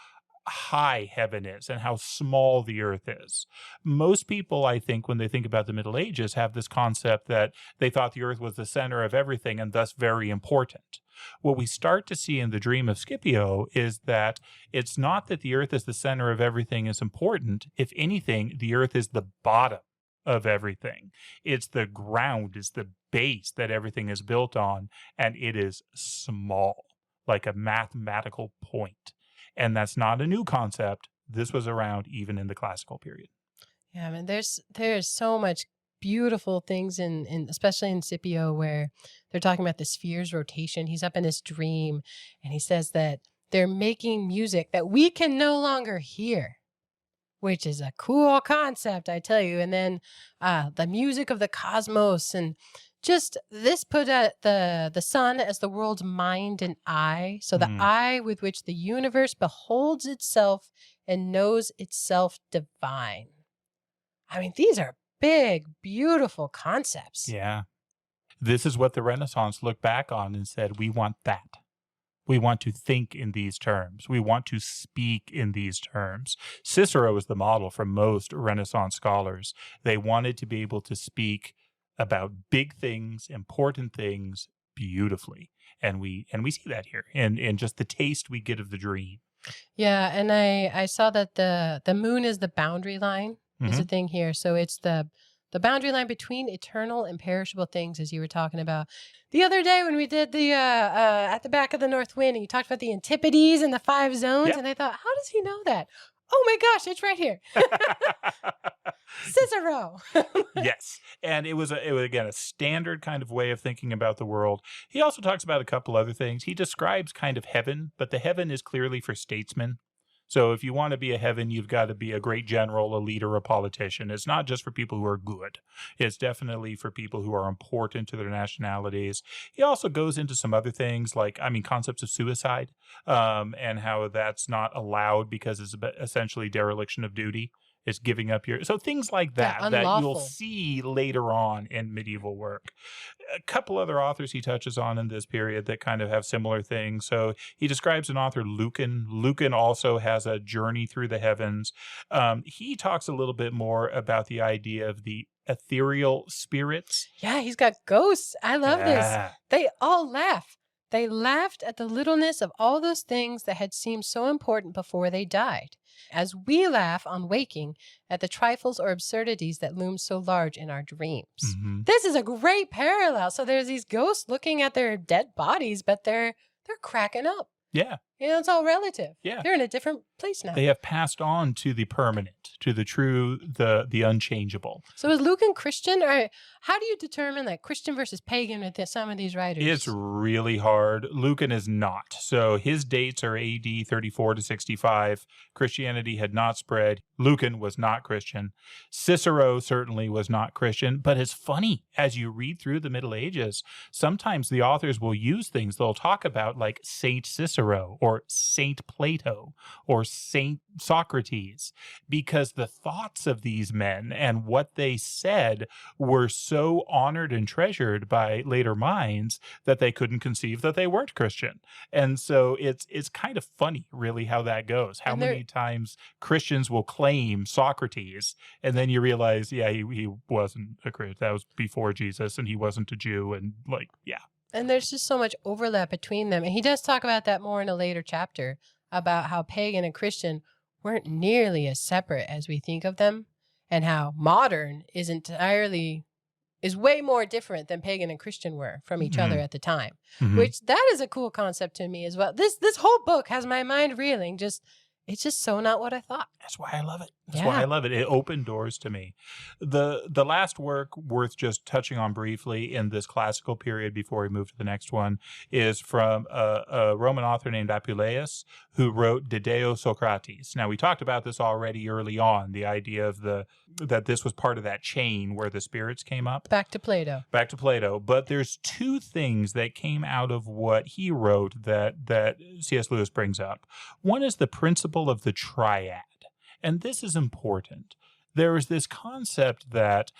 high heaven is and how small the earth is. Most people, I think, when they think about the Middle Ages, have this concept that they thought the earth was the center of everything and thus very important. What we start to see in the dream of Scipio is that it's not that the earth is the center of everything is important. If anything, the earth is the bottom of everything. It's the ground, it's the base that everything is built on, and it is small, like a mathematical point. And that's not a new concept. This was around even in the classical period. Yeah, I mean, there's so much beautiful things in especially in Scipio, where they're talking about the sphere's rotation. He's up in his dream, and he says that they're making music that we can no longer hear. which is a cool concept, I tell you. And then the music of the cosmos, and just this put the sun as the world's mind and eye. So the eye with which the universe beholds itself and knows itself divine. I mean, these are big, beautiful concepts. Yeah. This is what the Renaissance looked back on and said, we want that. We want to think in these terms. We want to speak in these terms. Cicero was the model for most Renaissance scholars. They wanted to be able to speak about big things, important things, beautifully. And we see that here in just the taste we get of the dream. Yeah, and I saw that the moon is the boundary line is a thing here. So it's the boundary line between eternal and perishable things, as you were talking about the other day when we did the at the back of the North Wind, and you talked about the Antipodes and the 5 zones, and I thought, how does he know that? Oh my gosh, it's right here. Cicero. Yes. And it was again a standard kind of way of thinking about the world. He also talks about a couple other things. He describes kind of heaven, but the heaven is clearly for statesmen. So if you want to be a heaven, you've got to be a great general, a leader, a politician. It's not just for people who are good. It's definitely for people who are important to their nationalities. He also goes into some other things like, concepts of suicide, and how that's not allowed because it's essentially dereliction of duty. It's giving up so things like that that you'll see later on in medieval work. A couple other authors he touches on in this period that kind of have similar things. So he describes an author, Lucan. Lucan also has a journey through the heavens. He talks a little bit more about the idea of the ethereal spirits. Yeah, he's got ghosts. I love this. They all laugh. They laughed at the littleness of all those things that had seemed so important before they died, as we laugh on waking at the trifles or absurdities that loom so large in our dreams. This is a great parallel. So there's these ghosts looking at their dead bodies, but they're cracking up. Yeah. It's all relative. Yeah. They're in a different place now. They have passed on to the permanent, to the true, the unchangeable. So is Lucan Christian? Or how do you determine like Christian versus pagan with some of these writers? It's really hard. Lucan is not. So his dates are AD 34 to 65. Christianity had not spread. Lucan was not Christian. Cicero certainly was not Christian. But it's funny, as you read through the Middle Ages, sometimes the authors will use things. They'll talk about like Saint Cicero or Saint Plato or Saint Socrates, because the thoughts of these men and what they said were so honored and treasured by later minds that they couldn't conceive that they weren't Christian. And so it's kind of funny, really, how that goes. How many times Christians will claim Socrates, and then you realize, he wasn't a Christian. That was before Jesus, and he wasn't a Jew, and And there's just so much overlap between them. And he does talk about that more in a later chapter, about how pagan and Christian weren't nearly as separate as we think of them, and how modern is way more different than pagan and Christian were from each other at the time, which that is a cool concept to me as well. This whole book has my mind reeling. It's just so not what I thought. That's why I love it. That's why I love it. It opened doors to me. The last work worth just touching on briefly in this classical period before we move to the next one is from a Roman author named Apuleius, who wrote De Deo Socrates. Now, we talked about this already early on, the idea of that this was part of that chain where the spirits came up. Back to Plato. But there's two things that came out of what he wrote that C.S. Lewis brings up. One is the principle of the triad. And this is important. There is this concept that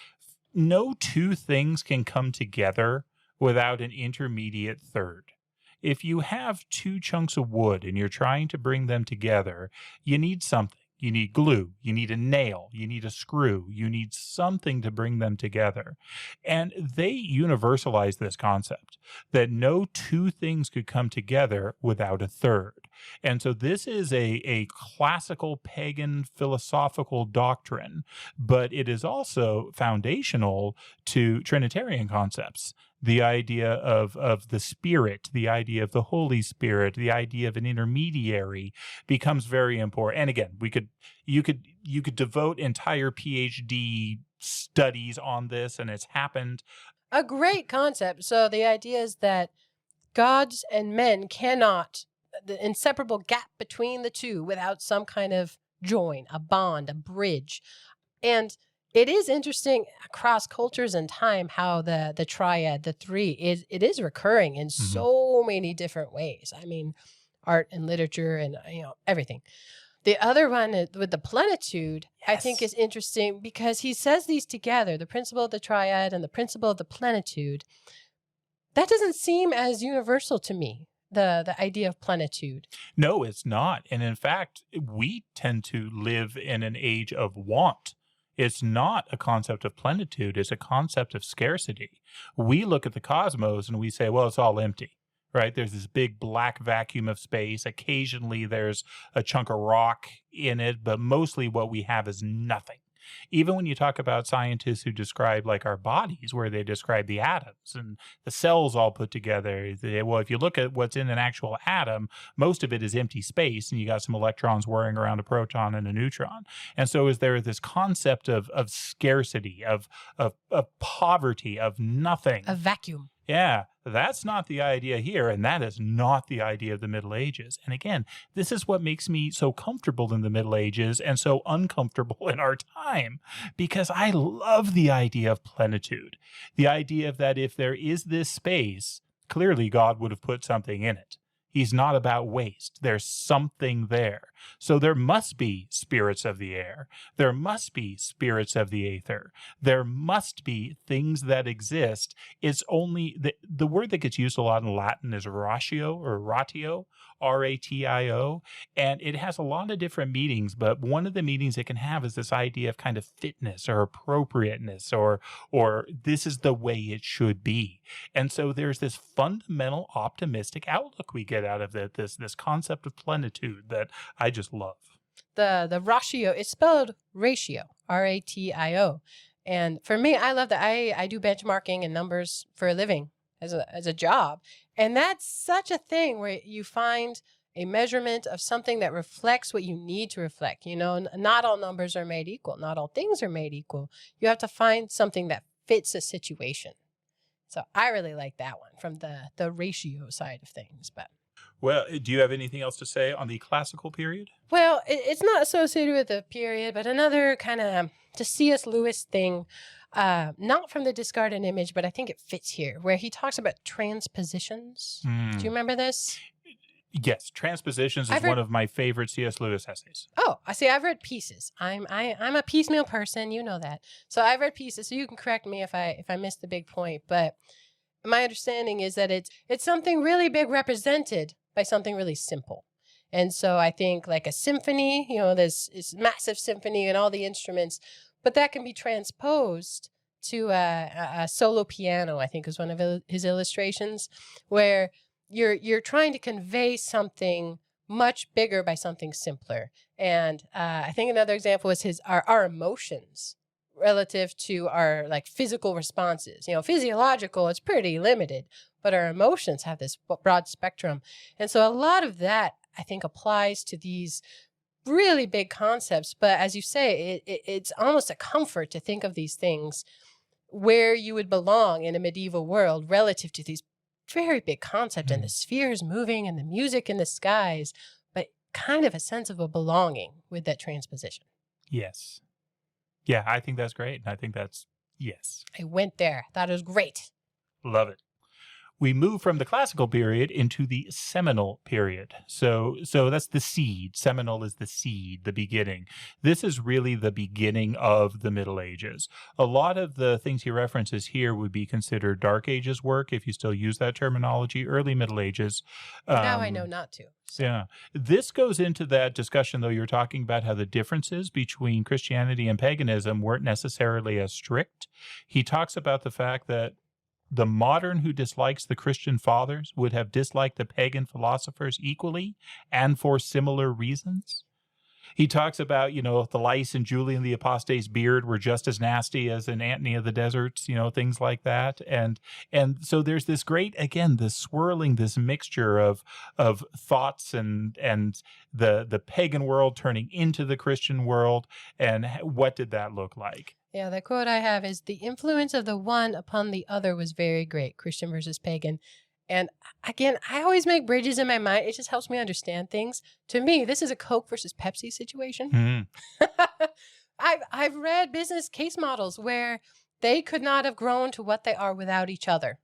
no two things can come together without an intermediate third. If you have two chunks of wood and you're trying to bring them together, you need something. You need glue, you need a nail, you need a screw, you need something to bring them together. And they universalize this concept that no two things could come together without a third. And so this is a classical pagan philosophical doctrine, but it is also foundational to Trinitarian concepts. The idea of the Spirit, the idea of the Holy Spirit, the idea of an intermediary becomes very important. And again, you could devote entire PhD studies on this, and it's happened. A great concept. So the idea is that gods and men cannot, the inseparable gap between the two without some kind of join, a bond, a bridge. And it is interesting across cultures and time how the triad, the three, it is recurring in so many different ways. I mean, art and literature and everything. The other one with the plenitude, I think is interesting because he says these together, the principle of the triad and the principle of the plenitude. That doesn't seem as universal to me, the idea of plenitude. No, it's not. And in fact, we tend to live in an age of want. It's not a concept of plenitude. It's a concept of scarcity. We look at the cosmos and we say, well, it's all empty, right? There's this big black vacuum of space. Occasionally there's a chunk of rock in it, but mostly what we have is nothing. Even when you talk about scientists who describe like our bodies, where they describe the atoms and the cells all put together, well, if you look at what's in an actual atom, most of it is empty space, and you got some electrons whirring around a proton and a neutron. And so is there this concept of scarcity, of poverty, of nothing. A vacuum. Yeah, that's not the idea here, and that is not the idea of the Middle Ages. And again, this is what makes me so comfortable in the Middle Ages and so uncomfortable in our time, because I love the idea of plenitude, the idea of that if there is this space, clearly God would have put something in it. He's not about waste. There's something there. So there must be spirits of the air. There must be spirits of the aether. There must be things that exist. It's only the word that gets used a lot in Latin is ratio or ratio, ratio, and it has a lot of different meanings, but one of the meanings it can have is this idea of kind of fitness or appropriateness or this is the way it should be. And so there's this fundamental optimistic outlook we get out of this concept of plenitude that I just love. The ratio, it's spelled ratio, ratio. And for me, I love that. I do benchmarking and numbers for a living as a job. And that's such a thing where you find a measurement of something that reflects what you need to reflect. Not all numbers are made equal. Not all things are made equal. You have to find something that fits a situation. So I really like that one from the ratio side of things. But well, do you have anything else to say on the classical period? Well, it's not associated with the period, but another kind of C.S. Lewis thing, not from the Discarded Image, but I think it fits here, where he talks about transpositions. Do you remember this? Yes, Transpositions is one of my favorite C.S. Lewis essays. Oh, I see. I've read pieces. I'm a piecemeal person, you know that. So I've read pieces. So you can correct me if I missed the big point. But my understanding is that it's something really big represented by something really simple. And so I think like a symphony, this massive symphony and all the instruments, but that can be transposed to a solo piano, I think is one of his illustrations, where you're trying to convey something much bigger by something simpler. And I think another example is our emotions relative to our like physical responses. Physiological, it's pretty limited, but our emotions have this broad spectrum. And so a lot of that, I think, applies to these really big concepts. But as you say, it's almost a comfort to think of these things where you would belong in a medieval world relative to these very big concepts and the spheres moving and the music in the skies, but kind of a sense of a belonging with that transposition. Yes. Yeah, I think that's great. And I think that's, yes. I went there. Thought it was great. Love it. We move from the classical period into the seminal period. So that's the seed. Seminal is the seed, the beginning. This is really the beginning of the Middle Ages. A lot of the things he references here would be considered Dark Ages work, if you still use that terminology, early Middle Ages. Now I know not to. So. Yeah. This goes into that discussion, though, you're talking about how the differences between Christianity and paganism weren't necessarily as strict. He talks about the fact that the modern who dislikes the Christian fathers would have disliked the pagan philosophers equally and for similar reasons. He talks about, the lice in Julian the Apostate's beard were just as nasty as in Antony of the Deserts, things like that. And so there's this great, again, this swirling, this mixture of thoughts and the pagan world turning into the Christian world. And what did that look like? Yeah, the quote I have is, the influence of the one upon the other was very great, Christian versus pagan. And again, I always make bridges in my mind. It just helps me understand things. To me, this is a Coke versus Pepsi situation. Mm. I've read business case models where they could not have grown to what they are without each other.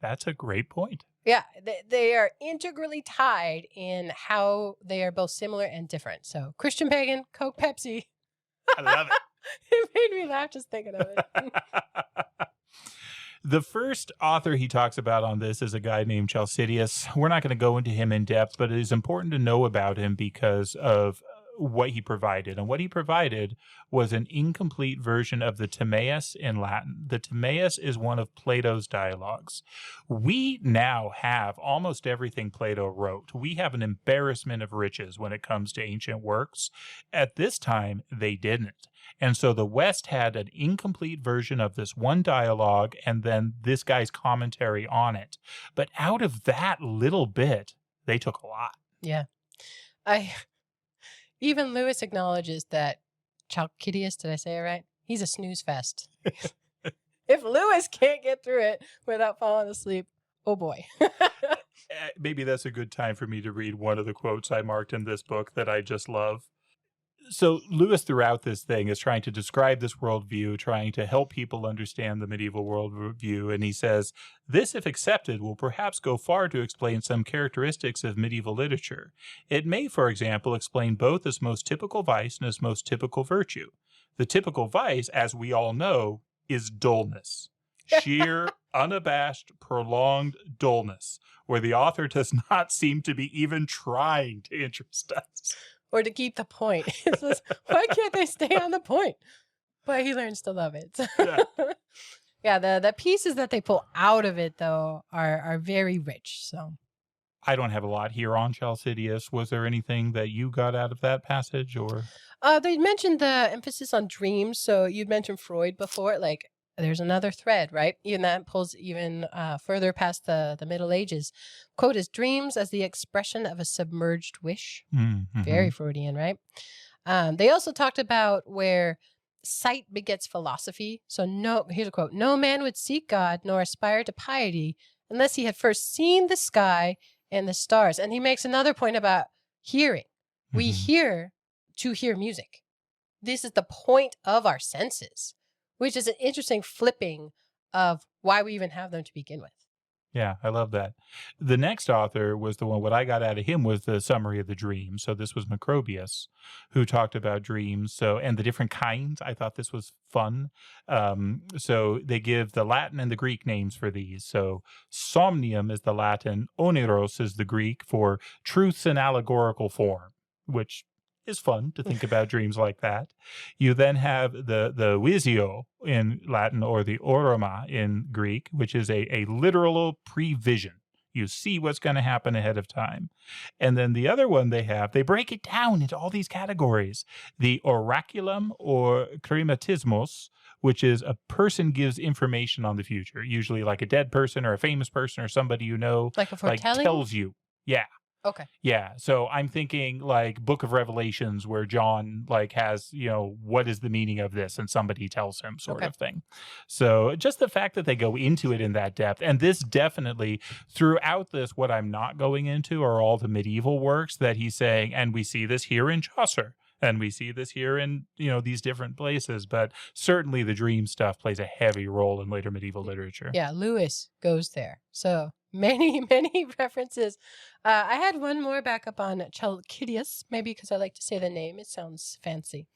That's a great point. Yeah, they are integrally tied in how they are both similar and different. So Christian pagan, Coke, Pepsi. I love it. It made me laugh just thinking of it. The first author he talks about on this is a guy named Chalcidius. We're not going to go into him in depth, but it is important to know about him because of what he provided. And what he provided was an incomplete version of the Timaeus in Latin. The Timaeus is one of Plato's dialogues. We now have almost everything Plato wrote. We have an embarrassment of riches when it comes to ancient works. At this time, they didn't. And so the West had an incomplete version of this one dialogue and then this guy's commentary on it. But out of that little bit, they took a lot. Yeah. Even Lewis acknowledges that Chalcidius, did I say it right? He's a snooze fest. If Lewis can't get through it without falling asleep, oh boy. Maybe that's a good time for me to read one of the quotes I marked in this book that I just love. So Lewis throughout this thing is trying to describe this worldview, trying to help people understand the medieval worldview. And he says, this, if accepted, will perhaps go far to explain some characteristics of medieval literature. It may, for example, explain both its most typical vice and its most typical virtue. The typical vice, as we all know, is dullness. Sheer, unabashed, prolonged dullness, where the author does not seem to be even trying to interest us. Or to keep the point. It's just, why can't they stay on the point? But he learns to love it. Yeah, the pieces that they pull out of it, though, are very rich. So I don't have a lot here on Chalcidius. Was there anything that you got out of that passage? Or they mentioned the emphasis on dreams. So you'd mentioned Freud before. Like, there's another thread, right? Even that pulls even further past the Middle Ages. Quote is dreams as the expression of a submerged wish. Mm-hmm. Very Freudian, right? They also talked about where sight begets philosophy. So here's a quote, no man would seek God nor aspire to piety unless he had first seen the sky and the stars. And he makes another point about hearing. Mm-hmm. We hear to hear music. This is the point of our senses, which is an interesting flipping of why we even have them to begin with. Yeah, I love that. The next author was the one, what I got out of him was the summary of the dream. So this was Macrobius, who talked about dreams. So, and the different kinds. I thought this was fun. So they give the Latin and the Greek names for these. So somnium is the Latin, oneros is the Greek for truths in allegorical form, which is fun to think about dreams like that. You then have the visio in Latin or the oroma in Greek, which is a literal prevision. You see what's going to happen ahead of time. And then the other one they break it down into all these categories. The oraculum or crematismos, which is a person gives information on the future, usually like a dead person or a famous person or somebody you know. Like a foretelling? Like tells you. Yeah. Okay. Yeah. So I'm thinking like Book of Revelations where John like has, what is the meaning of this? And somebody tells him sort of thing. So just the fact that they go into it in that depth. And this definitely throughout this, what I'm not going into are all the medieval works that he's saying. And we see this here in Chaucer. And we see this here in, these different places. But certainly the dream stuff plays a heavy role in later medieval literature. Yeah. Lewis goes there. So many references. I had one more back up on Chalcidius, maybe because I like to say the name. It sounds fancy.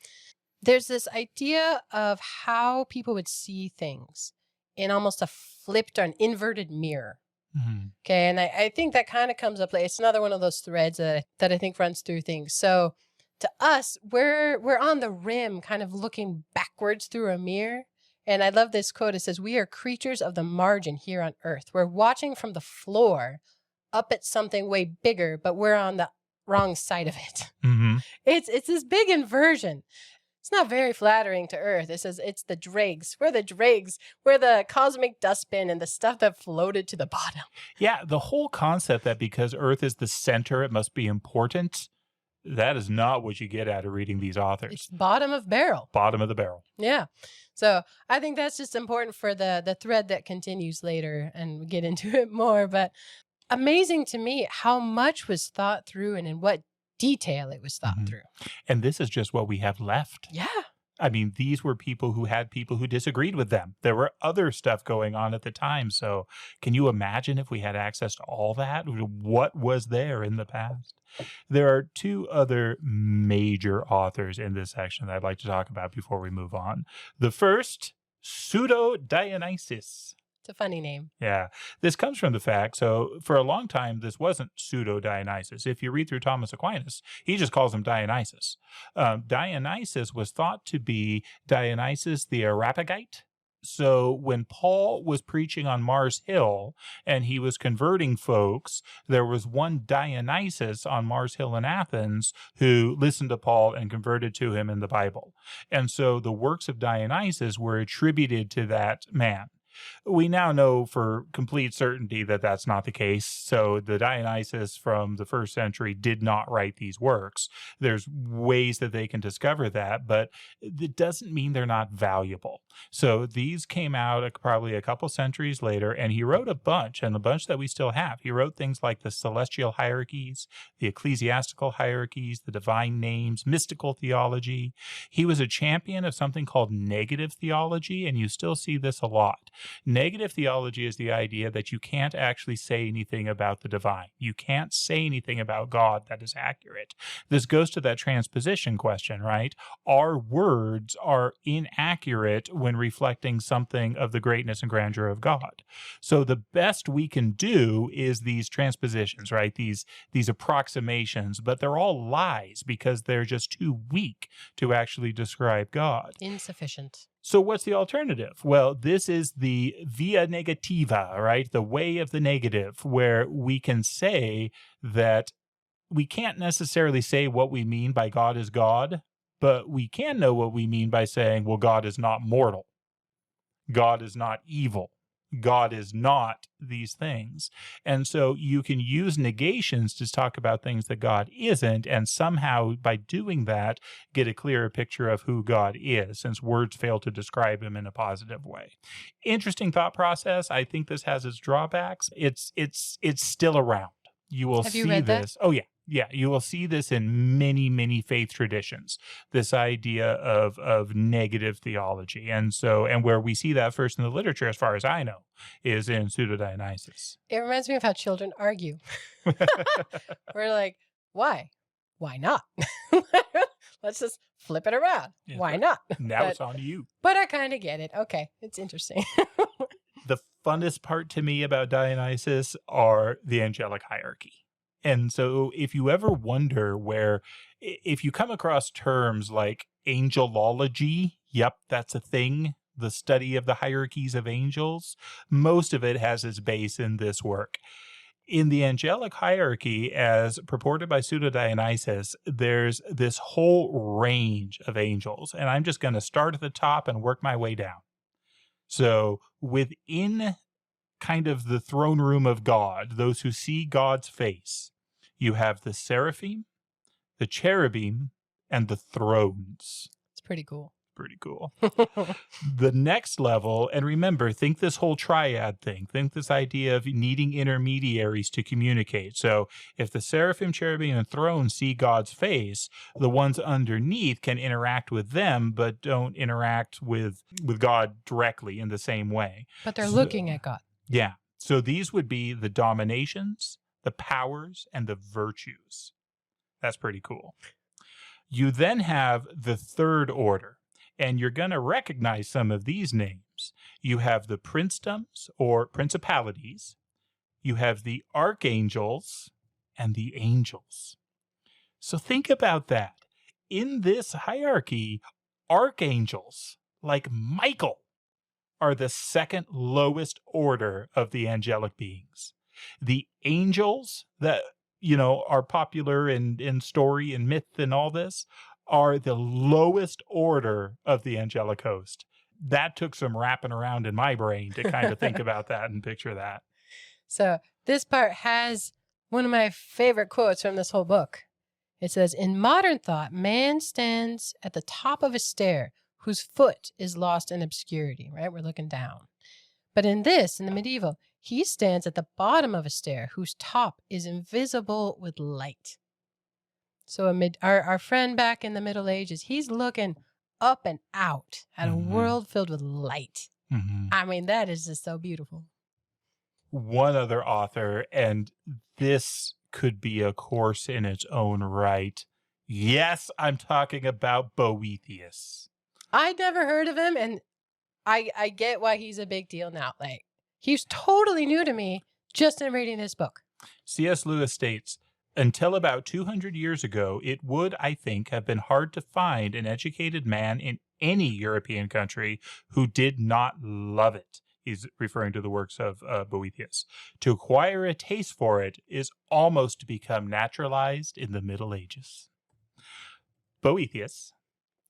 There's this idea of how people would see things in almost a flipped or an inverted mirror. Mm-hmm. Okay, and I think that kind of comes up later. It's another one of those threads that I think runs through things. So to us, we're on the rim, kind of looking backwards through a mirror. And I love this quote. It says, we are creatures of the margin here on earth. We're watching from the floor up at something way bigger, but we're on the wrong side of it. Mm-hmm. It's this big inversion. It's not very flattering to earth. It says it's the dregs. We're the dregs. We're the cosmic dustbin and the stuff that floated to the bottom. Yeah, the whole concept that because earth is the center, it must be important. That is not what you get out of reading these authors. It's bottom of barrel. Bottom of the barrel. Yeah. So I think that's just important for the thread that continues later, and we get into it more. But amazing to me how much was thought through and in what detail it was thought through. And this is just what we have left. Yeah. I mean, these were people who disagreed with them. There were other stuff going on at the time. So can you imagine if we had access to all that? What was there in the past? There are two other major authors in this section that I'd like to talk about before we move on. The first, Pseudo-Dionysius. It's a funny name. Yeah. This comes from the fact, so for a long time, this wasn't Pseudo-Dionysius. If you read through Thomas Aquinas, he just calls him Dionysius. Dionysius was thought to be Dionysius the Areopagite. So when Paul was preaching on Mars Hill and he was converting folks, there was one Dionysius on Mars Hill in Athens who listened to Paul and converted to him in the Bible. And so the works of Dionysius were attributed to that man. We now know for complete certainty that that's not the case. So the Dionysius from the first century did not write these works. There's ways that they can discover that, but it doesn't mean they're not valuable. So these came out probably a couple centuries later, and he wrote a bunch, and a bunch that we still have. He wrote things like the celestial hierarchies, the ecclesiastical hierarchies, the divine names, mystical theology. He was a champion of something called negative theology, and you still see this a lot. Negative theology is the idea that you can't actually say anything about the divine. You can't say anything about God that is accurate. This goes to that transposition question, right? Our words are inaccurate when reflecting something of the greatness and grandeur of God. So the best we can do is these transpositions, right? These approximations, but they're all lies because they're just too weak to actually describe God. Insufficient. So what's the alternative? Well, this is the via negativa, right? The way of the negative, where we can say that we can't necessarily say what we mean by God is God, but we can know what we mean by saying, well, God is not mortal. God is not evil. God is not these things. And so you can use negations to talk about things that God isn't, and somehow by doing that, get a clearer picture of who God is, since words fail to describe him in a positive way. Interesting thought process. I think this has its drawbacks. It's still around. You will see this. Oh, yeah. Yeah, you will see this in many, many faith traditions, this idea of negative theology. And where we see that first in the literature, as far as I know, is in Pseudo-Dionysius. It reminds me of how children argue. We're like, why? Why not? Let's just flip it around. Yeah, why not? Now it's on to you. But I kind of get it. Okay, it's interesting. The funnest part to me about Dionysius are the angelic hierarchy. And so if you ever wonder if you come across terms like angelology, yep, that's a thing, the study of the hierarchies of angels, most of it has its base in this work. In the angelic hierarchy, as purported by Pseudo-Dionysius, there's this whole range of angels. And I'm just going to start at the top and work my way down. So within kind of the throne room of God, those who see God's face, you have the seraphim, the cherubim, and the thrones. It's pretty cool. Pretty cool. The next level, and remember, think this whole triad thing. Think this idea of needing intermediaries to communicate. So if the seraphim, cherubim, and thrones see God's face, the ones underneath can interact with them, but don't interact with God directly in the same way. But they're looking at God. Yeah. So these would be the dominations, the powers, and the virtues. That's pretty cool. You then have the third order, and you're going to recognize some of these names. You have the princedoms or principalities. You have the archangels and the angels. So think about that. In this hierarchy, archangels like Michael are the second lowest order of the angelic beings. The angels that, are popular in story and myth and all this are the lowest order of the angelic host. That took some wrapping around in my brain to kind of think about that and picture that. So this part has one of my favorite quotes from this whole book. It says, in modern thought, man stands at the top of a stair whose foot is lost in obscurity, right? We're looking down. But in the medieval, he stands at the bottom of a stair whose top is invisible with light. So our friend back in the Middle Ages, he's looking up and out at a world filled with light. I mean, that is just so beautiful. One other author, and this could be a course in its own right. Yes, I'm talking about Boethius. I'd never heard of him, and I get why he's a big deal now. Like, he's totally new to me just in reading this book. C.S. Lewis states, until about 200 years ago, it would, I think, have been hard to find an educated man in any European country who did not love it. He's referring to the works of Boethius. To acquire a taste for it is almost to become naturalized in the Middle Ages. Boethius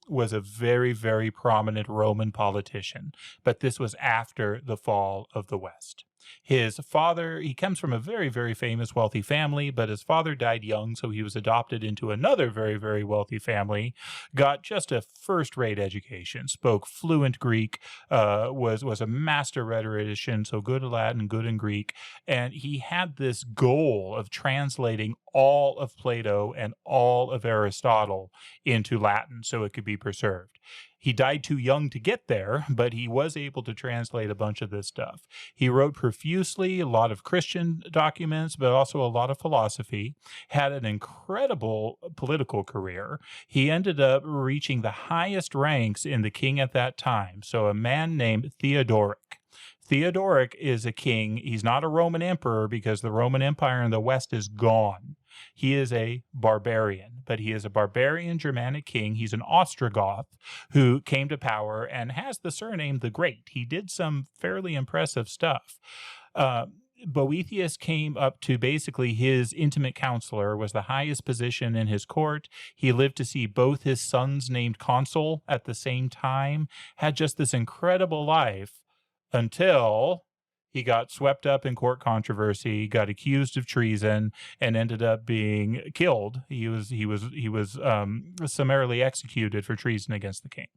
was a very, very prominent Roman politician, but this was after the fall of the West. His father, he comes from a very, very famous wealthy family, but his father died young, so he was adopted into another very, very wealthy family, got just a first-rate education, spoke fluent Greek, was a master rhetorician, so good in Latin, good in Greek, and he had this goal of translating all of Plato and all of Aristotle into Latin so it could be preserved. He died too young to get there, but he was able to translate a bunch of this stuff. He wrote profusely, a lot of Christian documents, but also a lot of philosophy, had an incredible political career. He ended up reaching the highest ranks in the king at that time, so a man named Theodoric. Theodoric is a king. He's not a Roman emperor because the Roman Empire in the West is gone. He is a barbarian, but he is a barbarian Germanic king. He's an Ostrogoth who came to power and has the surname the Great. He did some fairly impressive stuff. Boethius came up to basically his intimate counselor, was the highest position in his court. He lived to see both his sons named consul at the same time, had just this incredible life until he got swept up in court controversy, got accused of treason, and ended up being killed. He was summarily executed for treason against the king.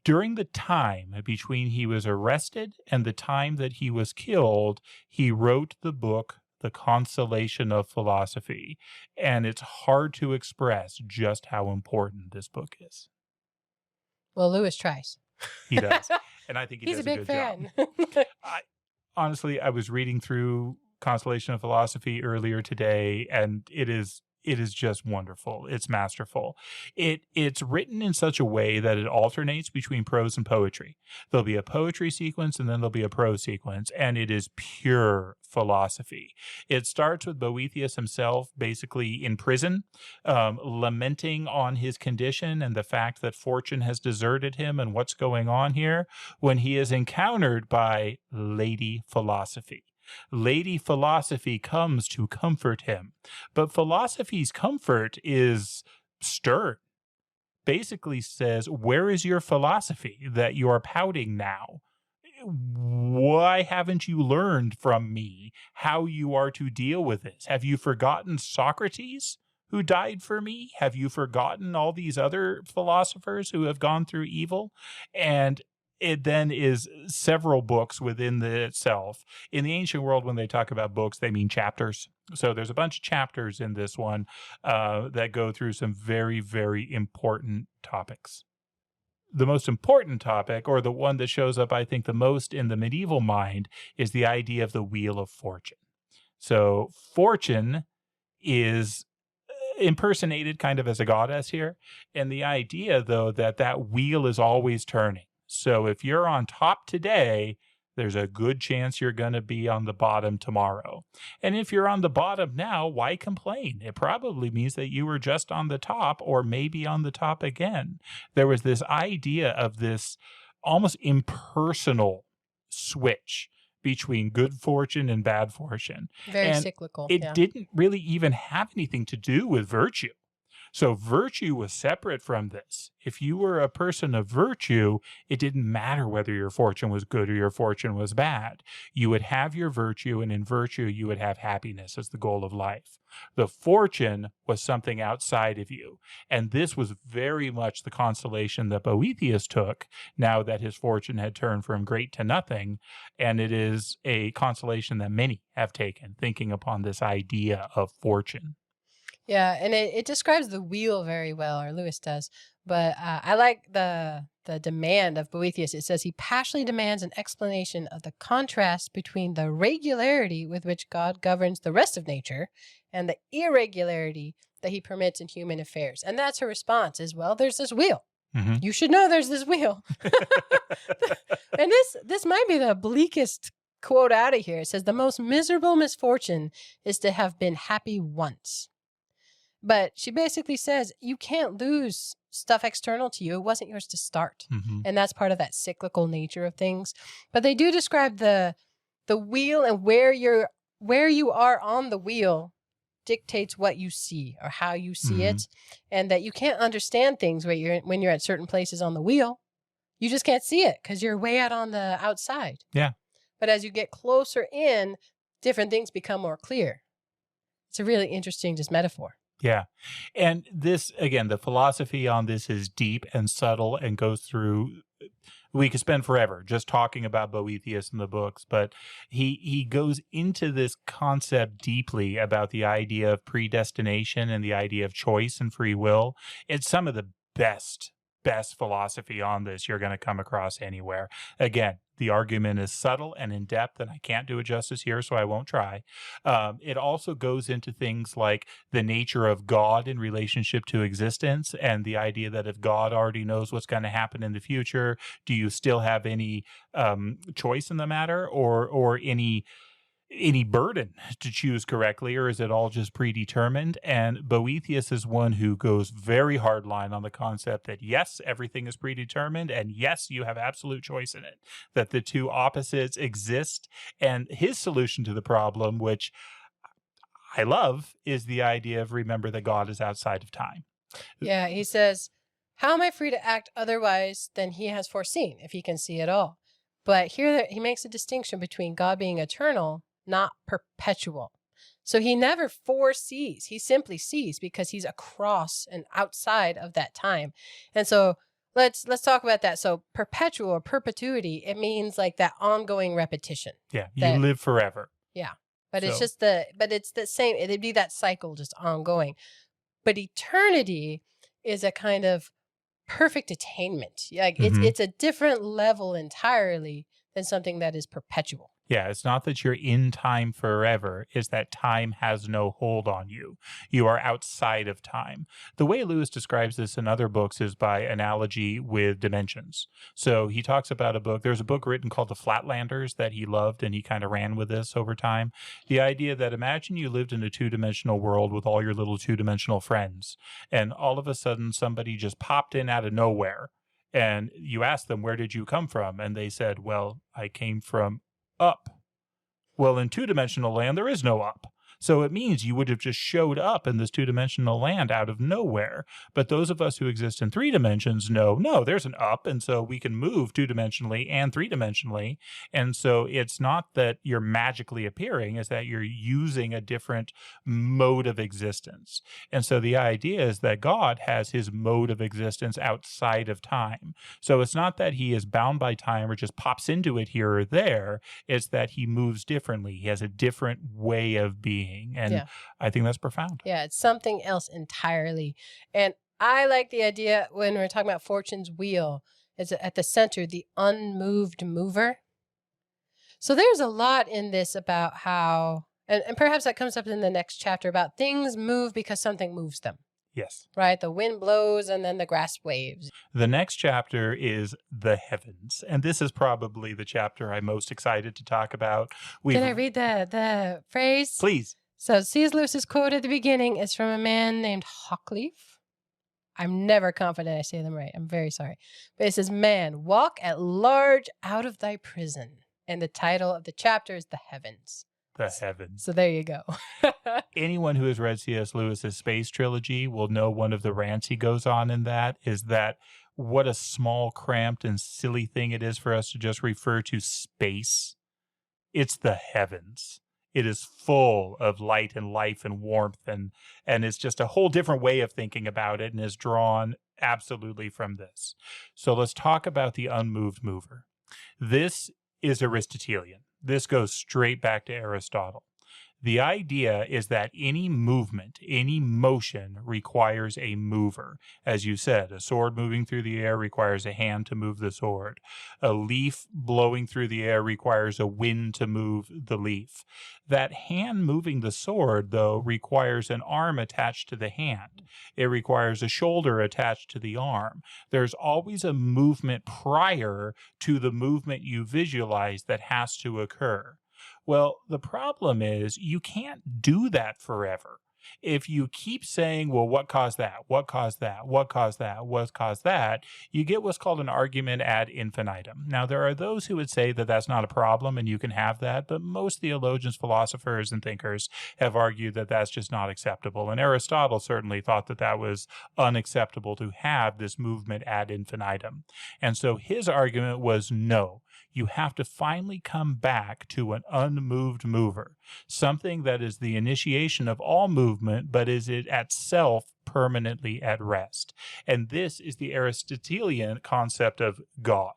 During the time between he was arrested and the time that he was killed, he wrote the book, The Consolation of Philosophy, and it's hard to express just how important this book is. Well, Lewis tries. He does. And I think he He's does a big good fan. job. Honestly, I was reading through Consolation of Philosophy earlier today, and it is just wonderful. It's masterful. It's written in such a way that it alternates between prose and poetry. There'll be a poetry sequence and then there'll be a prose sequence, and it is pure philosophy. It starts with Boethius himself basically in prison, lamenting on his condition and the fact that fortune has deserted him and what's going on here, when he is encountered by Lady Philosophy. Lady Philosophy comes to comfort him, but philosophy's comfort is stern. Basically says, where is your philosophy that you are pouting now? Why haven't you learned from me how you are to deal with this? Have you forgotten Socrates, who died for me? Have you forgotten all these other philosophers who have gone through evil? And it then is several books within itself. In the ancient world, when they talk about books, they mean chapters. So there's a bunch of chapters in this one that go through some very, very important topics. The most important topic, or the one that shows up, I think, the most in the medieval mind, is the idea of the Wheel of Fortune. So fortune is impersonated kind of as a goddess here. And the idea, though, that wheel is always turning. So if you're on top today, there's a good chance you're going to be on the bottom tomorrow. And if you're on the bottom now, why complain? It probably means that you were just on the top, or maybe on the top again. There was this idea of this almost impersonal switch between good fortune and bad fortune. Very cyclical. It didn't really even have anything to do with virtue. So virtue was separate from this. If you were a person of virtue, it didn't matter whether your fortune was good or your fortune was bad. You would have your virtue, and in virtue, you would have happiness as the goal of life. The fortune was something outside of you. And this was very much the constellation that Boethius took now that his fortune had turned from great to nothing. And it is a constellation that many have taken, thinking upon this idea of fortune. Yeah, and it describes the wheel very well, or Lewis does. But I like the demand of Boethius. It says he passionately demands an explanation of the contrast between the regularity with which God governs the rest of nature and the irregularity that he permits in human affairs. And that's her response is, well, there's this wheel. Mhm. You should know there's this wheel. And this might be the bleakest quote out of here. It says, the most miserable misfortune is to have been happy once. But she basically says you can't lose stuff external to you. It wasn't yours to start. Mhm. And that's part of that cyclical nature of things. But they do describe the wheel, and where you are on the wheel dictates what you see or how you see it. And that you can't understand things when you're at certain places on the wheel. You just can't see it because you're way out on the outside. Yeah. But as you get closer in, different things become more clear. It's a really interesting just metaphor. Yeah. And this, again, the philosophy on this is deep and subtle and goes through. We could spend forever just talking about Boethius in the books, but he goes into this concept deeply about the idea of predestination and the idea of choice and free will. It's some of the best philosophy on this you're going to come across anywhere. Again, the argument is subtle and in depth, and I can't do it justice here, so I won't try. It also goes into things like the nature of God in relationship to existence, and the idea that if God already knows what's going to happen in the future, do you still have any choice in the matter, or any burden to choose correctly, or is it all just predetermined? And Boethius is one who goes very hardline on the concept that yes, everything is predetermined, and yes, you have absolute choice in it, that the two opposites exist. And his solution to the problem, which I love, is the idea of remember that God is outside of time. Yeah, he says, how am I free to act otherwise than he has foreseen, if he can see it all? But here he makes a distinction between God being eternal, not perpetual. So he never foresees. He simply sees because he's across and outside of that time. And so let's talk about that. So perpetual or perpetuity, it means like that ongoing repetition. Yeah, you live forever. Yeah. But it's So- just it's the same. It'd be that cycle just ongoing. But eternity is a kind of perfect attainment. Like it's a different level entirely than something that is perpetual. Yeah, it's not that you're in time forever, it's that time has no hold on you. You are outside of time. The way Lewis describes this in other books is by analogy with dimensions. So he talks about there's a book written called The Flatlanders that he loved, and he kind of ran with this over time. The idea that imagine you lived in a two-dimensional world with all your little two-dimensional friends, and all of a sudden somebody just popped in out of nowhere, and you asked them, where did you come from? And they said, well, I came from up. Well, in two-dimensional land, there is no up. So it means you would have just showed up in this two-dimensional land out of nowhere. But those of us who exist in three dimensions know, no, there's an up, and so we can move two-dimensionally and three-dimensionally. And so it's not that you're magically appearing, it's that you're using a different mode of existence. And so the idea is that God has his mode of existence outside of time. So it's not that he is bound by time or just pops into it here or there. It's that he moves differently. He has a different way of being. And I think that's profound. Yeah, it's something else entirely. And I like the idea when we're talking about fortune's wheel, is at the center, the unmoved mover. So there's a lot in this about how, and perhaps that comes up in the next chapter, about things move because something moves them. Yes. Right? The wind blows and then the grass waves. The next chapter is the heavens. And this is probably the chapter I'm most excited to talk about. Can I read the phrase? Please. So C.S. Lewis's quote at the beginning is from a man named Hawkleaf. I'm never confident I say them right. I'm very sorry. But it says, man, walk at large out of thy prison. And the title of the chapter is The Heavens. The heavens. So there you go. Anyone who has read C.S. Lewis's Space Trilogy will know one of the rants he goes on in that is that what a small, cramped, and silly thing it is for us to just refer to space. It's the heavens. It is full of light and life and warmth, and it's just a whole different way of thinking about it and is drawn absolutely from this. So let's talk about the unmoved mover. This is Aristotelian. This goes straight back to Aristotle. The idea is that any movement, any motion requires a mover. As you said, a sword moving through the air requires a hand to move the sword. A leaf blowing through the air requires a wind to move the leaf. That hand moving the sword, though, requires an arm attached to the hand. It requires a shoulder attached to the arm. There's always a movement prior to the movement you visualize that has to occur. Well, the problem is you can't do that forever. If you keep saying, well, what caused that? What caused that? What caused that? What caused that? You get what's called an argument ad infinitum. Now, there are those who would say that that's not a problem and you can have that, but most theologians, philosophers, and thinkers have argued that that's just not acceptable. And Aristotle certainly thought that that was unacceptable to have this movement ad infinitum. And so his argument was no. You have to finally come back to an unmoved mover, something that is the initiation of all movement, but is it itself permanently at rest. And this is the Aristotelian concept of God.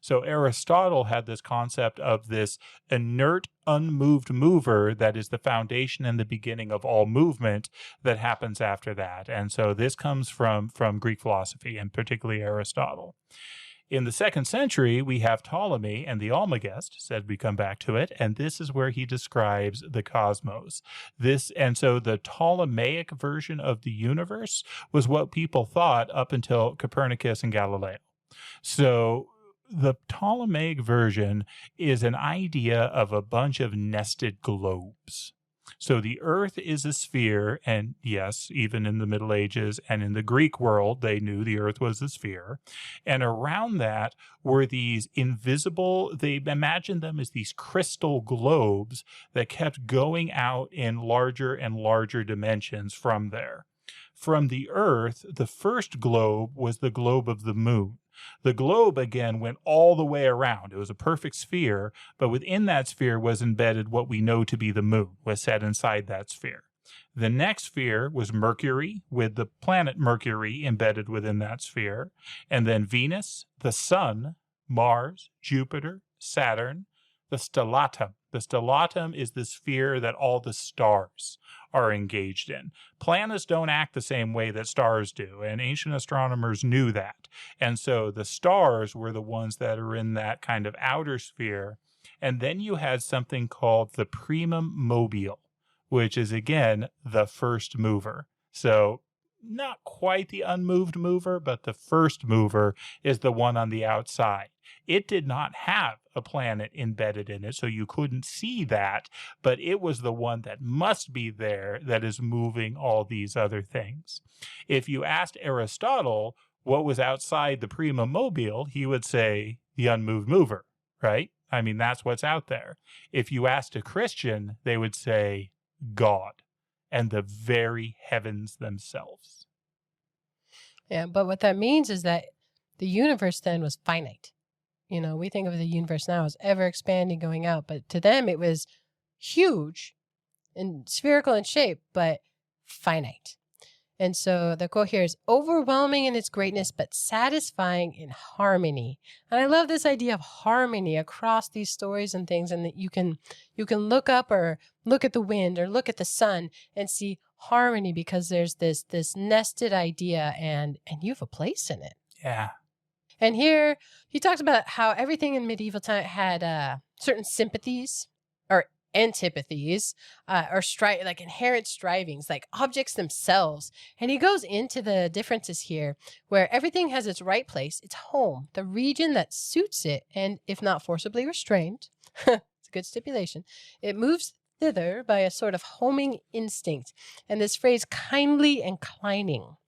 So Aristotle had this concept of this inert, unmoved mover that is the foundation and the beginning of all movement that happens after that. And so this comes from Greek philosophy, and particularly Aristotle. In the 2nd century, we have Ptolemy and the Almagest, said we come back to it, and this is where he describes the cosmos. And so the Ptolemaic version of the universe was what people thought up until Copernicus and Galileo. So the Ptolemaic version is an idea of a bunch of nested globes. So the earth is a sphere, and yes, even in the Middle Ages and in the Greek world, they knew the earth was a sphere. And around that were these invisible, they imagined them as these crystal globes that kept going out in larger and larger dimensions from there. From the earth, the first globe was the globe of the moon. The globe, again, went all the way around. It was a perfect sphere, but within that sphere was embedded what we know to be the moon, was set inside that sphere. The next sphere was Mercury, with the planet Mercury embedded within that sphere, and then Venus, the Sun, Mars, Jupiter, Saturn, the stellatum. The stellatum is the sphere that all the stars are engaged in. Planets don't act the same way that stars do, and ancient astronomers knew that. And so the stars were the ones that are in that kind of outer sphere. And then you had something called the primum mobile, which is, again, the first mover. So not quite the unmoved mover, but the first mover is the one on the outside. It did not have a planet embedded in it, so you couldn't see that, but it was the one that must be there that is moving all these other things. If you asked Aristotle what was outside the prima mobile, he would say the unmoved mover, right? I mean, that's what's out there. If you asked a Christian, they would say God and the very heavens themselves. Yeah, but what that means is that the universe then was finite. You know, we think of the universe now as ever expanding, going out, but to them it was huge and spherical in shape, but finite. And so the quote here is overwhelming in its greatness, but satisfying in harmony. And I love this idea of harmony across these stories and things, and that you can look up or look at the wind or look at the sun and see harmony because there's this nested idea and you have a place in it. Yeah. And here he talks about how everything in medieval time had certain sympathies or antipathies or like inherent strivings, like objects themselves. And he goes into the differences here where everything has its right place, its home, the region that suits it, and if not forcibly restrained, it's a good stipulation, it moves thither by a sort of homing instinct. And this phrase, kindly inclining,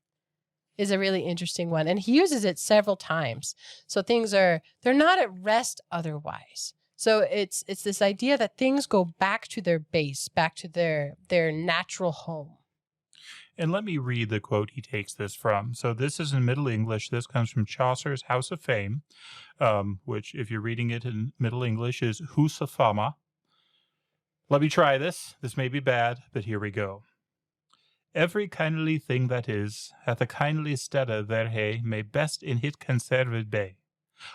is a really interesting one. And he uses it several times. So things they're not at rest otherwise. So it's this idea that things go back to their base, back to their natural home. And let me read the quote he takes this from. So this is in Middle English. This comes from Chaucer's House of Fame, which, if you're reading it in Middle English, is Hus of Fama. Let me try this. This may be bad, but here we go. Every kindly thing that is, hath a kindly stede therehe may best in hit conserved be,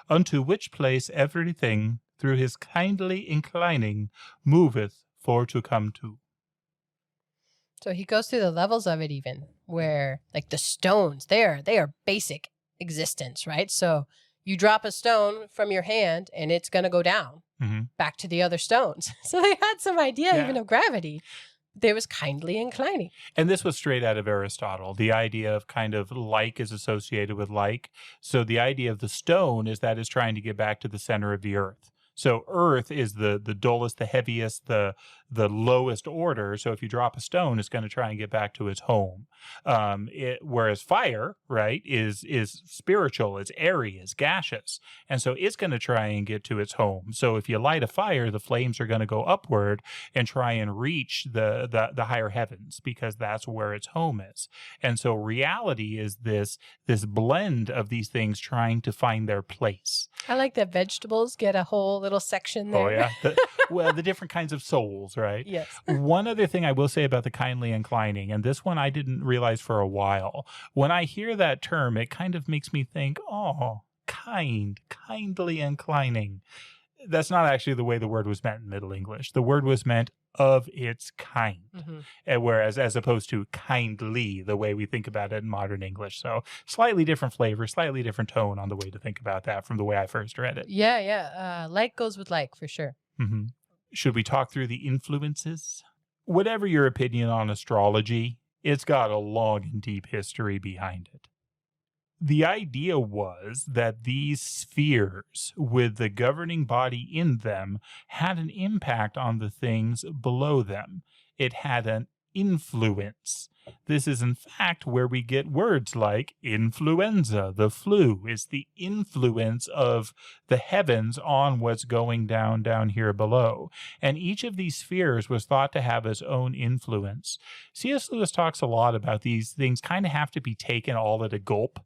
unto which place everything through his kindly inclining moveth for to come to. So he goes through the levels of it, even where like the stones, they are basic existence, right? So you drop a stone from your hand and it's going to go down back to the other stones. So they had some idea even of gravity. There was kindly inclining. And this was straight out of Aristotle. The idea of kind of like is associated with like. So the idea of the stone is that it's trying to get back to the center of the earth. So earth is the dullest, the heaviest, the lowest order. So if you drop a stone, it's going to try and get back to its home. Whereas fire, right, is spiritual, it's airy, it's gaseous. And so it's going to try and get to its home. So if you light a fire, the flames are going to go upward and try and reach the higher heavens, because that's where its home is. And so reality is this blend of these things trying to find their place. I like that vegetables get a whole little section there. Oh, yeah. The different kinds of souls, right? Yes. One other thing I will say about the kindly inclining, and this one I didn't realize for a while. When I hear that term, it kind of makes me think, oh, kindly inclining. That's not actually the way the word was meant in Middle English. The word was meant of its kind, whereas as opposed to kindly, the way we think about it in modern English. So slightly different flavor, slightly different tone on the way to think about that from the way I first read it. Yeah. Like goes with like, for sure. Should we talk through the influences? Whatever your opinion on astrology, it's got a long and deep history behind it. The idea was that these spheres with the governing body in them had an impact on the things below them. It had an influence. This is in fact where we get words like influenza, the flu. It's the influence of the heavens on what's going down here below. And each of these spheres was thought to have its own influence. C.S. Lewis talks a lot about these things kind of have to be taken all at a gulp.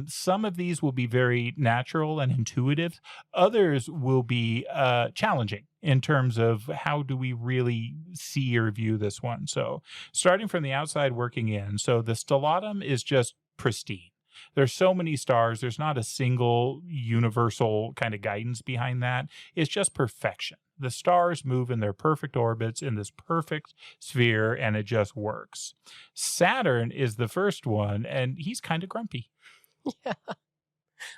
Some of these will be very natural and intuitive. Others will be challenging in terms of how do we really see or view this one. So starting from the outside working in. So the stellatum is just pristine. There's so many stars. There's not a single universal kind of guidance behind that. It's just perfection. The stars move in their perfect orbits in this perfect sphere, and it just works. Saturn is the first one, and he's kind of grumpy. Yeah.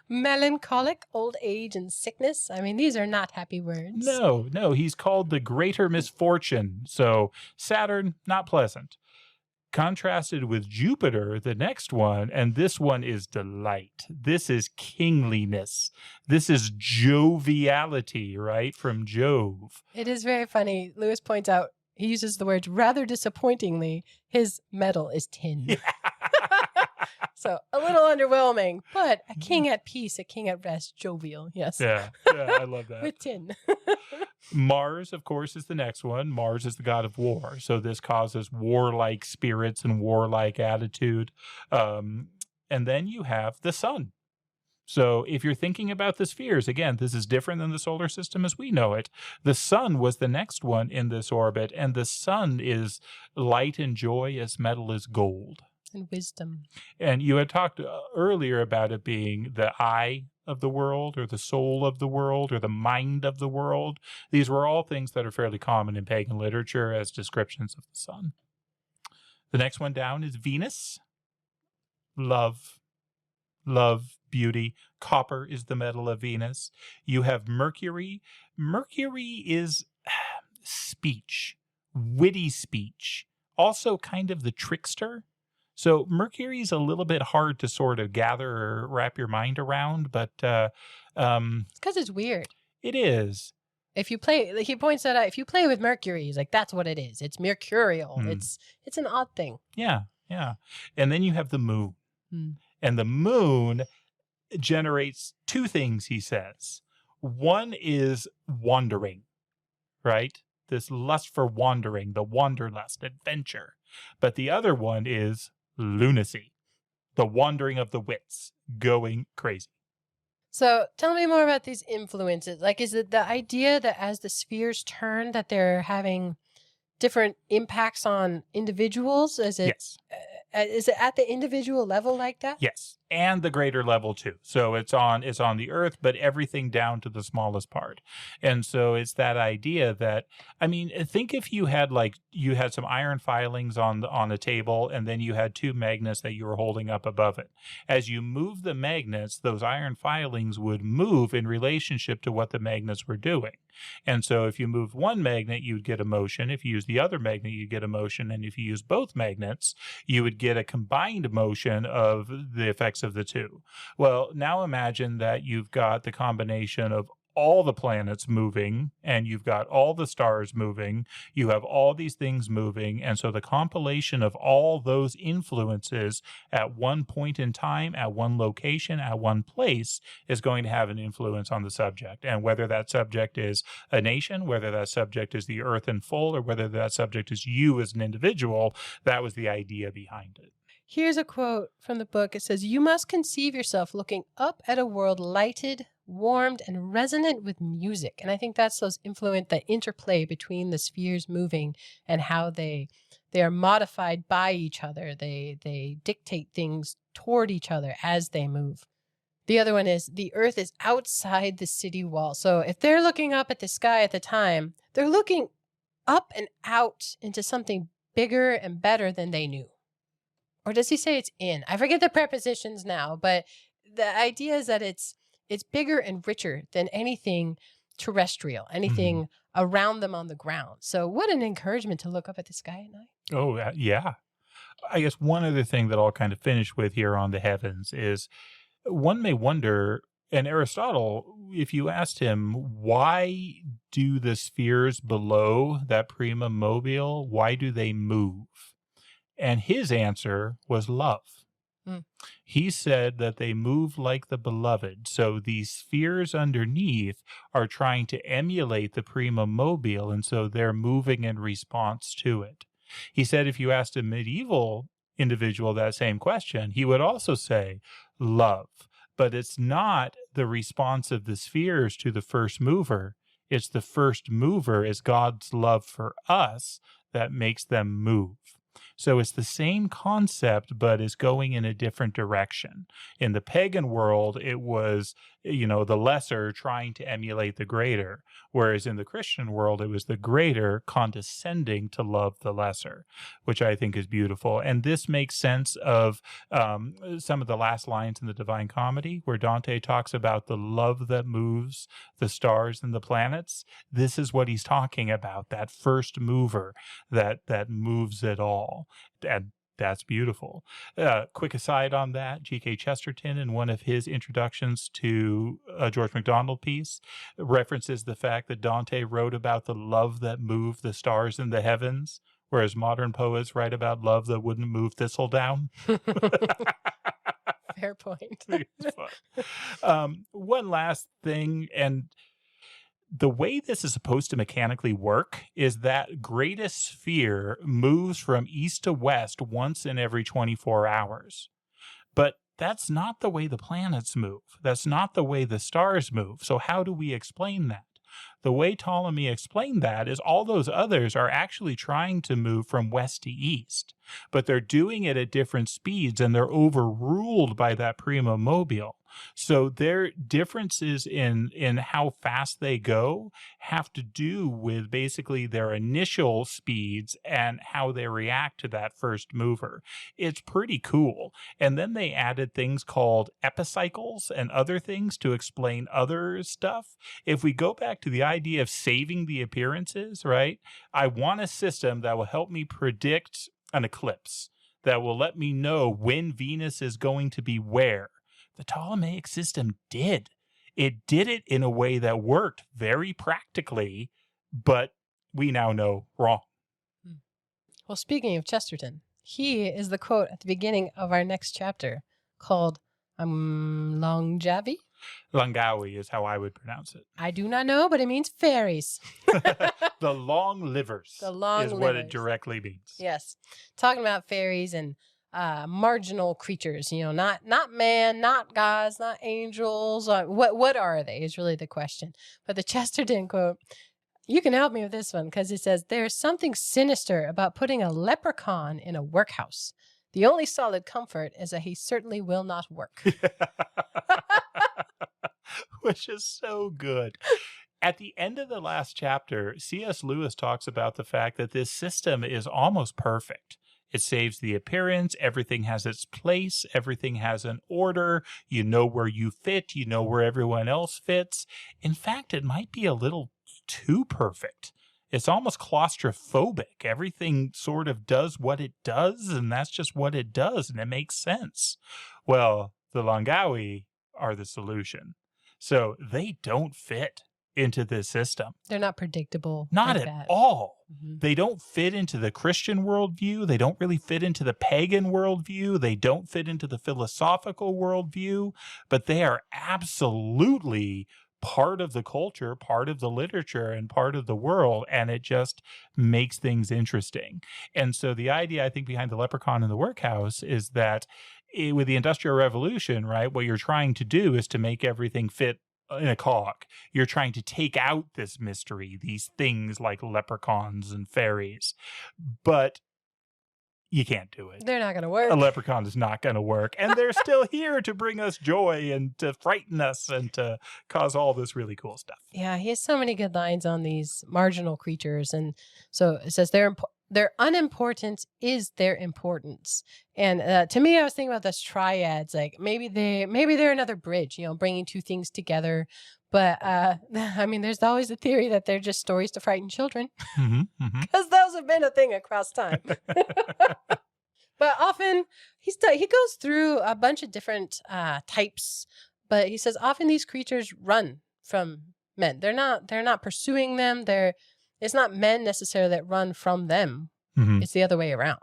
Melancholic, old age, and sickness. I mean, these are not happy words. No. He's called the greater misfortune. So Saturn, not pleasant. Contrasted with Jupiter, the next one, and this one is delight. This is kingliness. This is joviality, right? From Jove. It is very funny. Lewis points out, he uses the words rather disappointingly, his metal is tin. Yeah. So a little underwhelming, but a king at peace, a king at rest, jovial. Yes. Yeah, I love that. With tin. Mars, of course, is the next one. Mars is the god of war. So this causes warlike spirits and warlike attitude. And then you have the sun. So if you're thinking about the spheres, again, this is different than the solar system as we know it. The sun was the next one in this orbit, and the sun is light and joy as metal is gold. And wisdom. And you had talked earlier about it being the eye of the world, or the soul of the world, or the mind of the world. These were all things that are fairly common in pagan literature as descriptions of the sun. The next one down is Venus. Love, beauty. Copper is the metal of Venus. You have Mercury. Mercury is speech, witty speech. Also kind of the trickster. So Mercury's a little bit hard to sort of gather or wrap your mind around, but it's because it's weird. It is. If you play, like he points that out, if you play with Mercury, he's like, that's what it is. It's mercurial. It's an odd thing. Yeah. And then you have the moon. And the moon generates two things, he says. One is wandering, right? This lust for wandering, the wanderlust, adventure. But the other one is lunacy, the wandering of the wits, going crazy. So tell me more about these influences. Like, is it the idea that as the spheres turn, that they're having different impacts on individuals? Yes. Is it at the individual level like that? Yes, and the greater level too. So it's on the earth, but everything down to the smallest part. And so it's that idea that, I mean, think if you had some iron filings on a table, and then you had two magnets that you were holding up above it. As you move the magnets, those iron filings would move in relationship to what the magnets were doing. And so if you moved one magnet, you'd get a motion. If you use the other magnet, you'd get a motion. And if you use both magnets, you would get a combined motion of the effects of the two. Well, now imagine that you've got the combination of all the planets moving, and you've got all the stars moving, you have all these things moving, and so the compilation of all those influences at one point in time, at one location, at one place, is going to have an influence on the subject. And whether that subject is a nation, whether that subject is the earth in full, or whether that subject is you as an individual, that was the idea behind it. Here's a quote from the book. It says, "You must conceive yourself looking up at a world lighted, warmed, and resonant with music." And I think that's the interplay between the spheres moving and how they are modified by each other. They dictate things toward each other as they move. The other one is the earth is outside the city wall. So if they're looking up at the sky at the time, they're looking up and out into something bigger and better than they knew. Or does he say it's in? I forget the prepositions now, but the idea is that it's bigger and richer than anything terrestrial, anything around them on the ground. So what an encouragement to look up at the sky at night. Oh, yeah. I guess one other thing that I'll kind of finish with here on the heavens is one may wonder, and Aristotle, if you asked him, why do the spheres below that prima mobile, why do they move? And his answer was love. He said that they move like the beloved. So these spheres underneath are trying to emulate the prima mobile, and so they're moving in response to it. He said if you asked a medieval individual that same question, he would also say love. But it's not the response of the spheres to the first mover. It's the first mover is God's love for us that makes them move. So it's the same concept, but is going in a different direction. In the pagan world, it was, the lesser trying to emulate the greater. Whereas in the Christian world, it was the greater condescending to love the lesser, which I think is beautiful. And this makes sense of some of the last lines in the Divine Comedy, where Dante talks about the love that moves the stars and the planets. This is what he's talking about, that first mover that moves it all. And that's beautiful. Quick aside on that, G.K. Chesterton, in one of his introductions to a George MacDonald piece, references the fact that Dante wrote about the love that moved the stars in the heavens, whereas modern poets write about love that wouldn't move thistledown. Fair point. One last thing, and the way this is supposed to mechanically work is that greatest sphere moves from east to west once in every 24 hours. But that's not the way the planets move. That's not the way the stars move. So how do we explain that? The way Ptolemy explained that is all those others are actually trying to move from west to east, but they're doing it at different speeds, and they're overruled by that prima mobile. So their differences in how fast they go have to do with basically their initial speeds and how they react to that first mover. It's pretty cool. And then they added things called epicycles and other things to explain other stuff. If we go back to the idea of saving the appearances, right? I want a system that will help me predict an eclipse, that will let me know when Venus is going to be where. The Ptolemaic system did. It did it in a way that worked very practically, but we now know wrong. Well, speaking of Chesterton, he is the quote at the beginning of our next chapter called Longevity. Langawi is how I would pronounce it. I do not know, but it means fairies. The long livers The long is what it livers. directly means. Yes. Talking about fairies and marginal creatures, not man, not gods, not angels. What are they is really the question. But the Chesterton quote, you can help me with this one because it says, there's something sinister about putting a leprechaun in a workhouse. The only solid comfort is that he certainly will not work. Which is so good. At the end of the last chapter, C.S. Lewis talks about the fact that this system is almost perfect. It saves the appearance. Everything has its place. Everything has an order. You know where you fit. You know where everyone else fits. In fact, it might be a little too perfect. It's almost claustrophobic. Everything sort of does what it does, and that's just what it does, and it makes sense. Well, the Langawi are the solution. So they don't fit into this system. They're not predictable. Not like at that. all. Mm-hmm. They don't fit into the Christian worldview. They don't really fit into the pagan worldview. They don't fit into the philosophical worldview, but they are absolutely part of the culture, part of the literature, and part of the world, and it just makes things interesting. And so the idea, I think, behind the leprechaun in the workhouse is that with the Industrial Revolution, right, what you're trying to do is to make everything fit in a cog. You're trying to take out this mystery, these things like leprechauns and fairies, but you can't do it. They're not going to work. A leprechaun is not going to work. And they're still here to bring us joy and to frighten us and to cause all this really cool stuff. Yeah, he has so many good lines on these marginal creatures. And so it says their unimportance is their importance. And to me, I was thinking about this triads, like maybe they're another bridge, bringing two things together. But I mean, there's always a theory that they're just stories to frighten children, because those have been a thing across time. But often he goes through a bunch of different types, but he says often these creatures run from men. They're not pursuing them. It's not men necessarily that run from them. It's the other way around.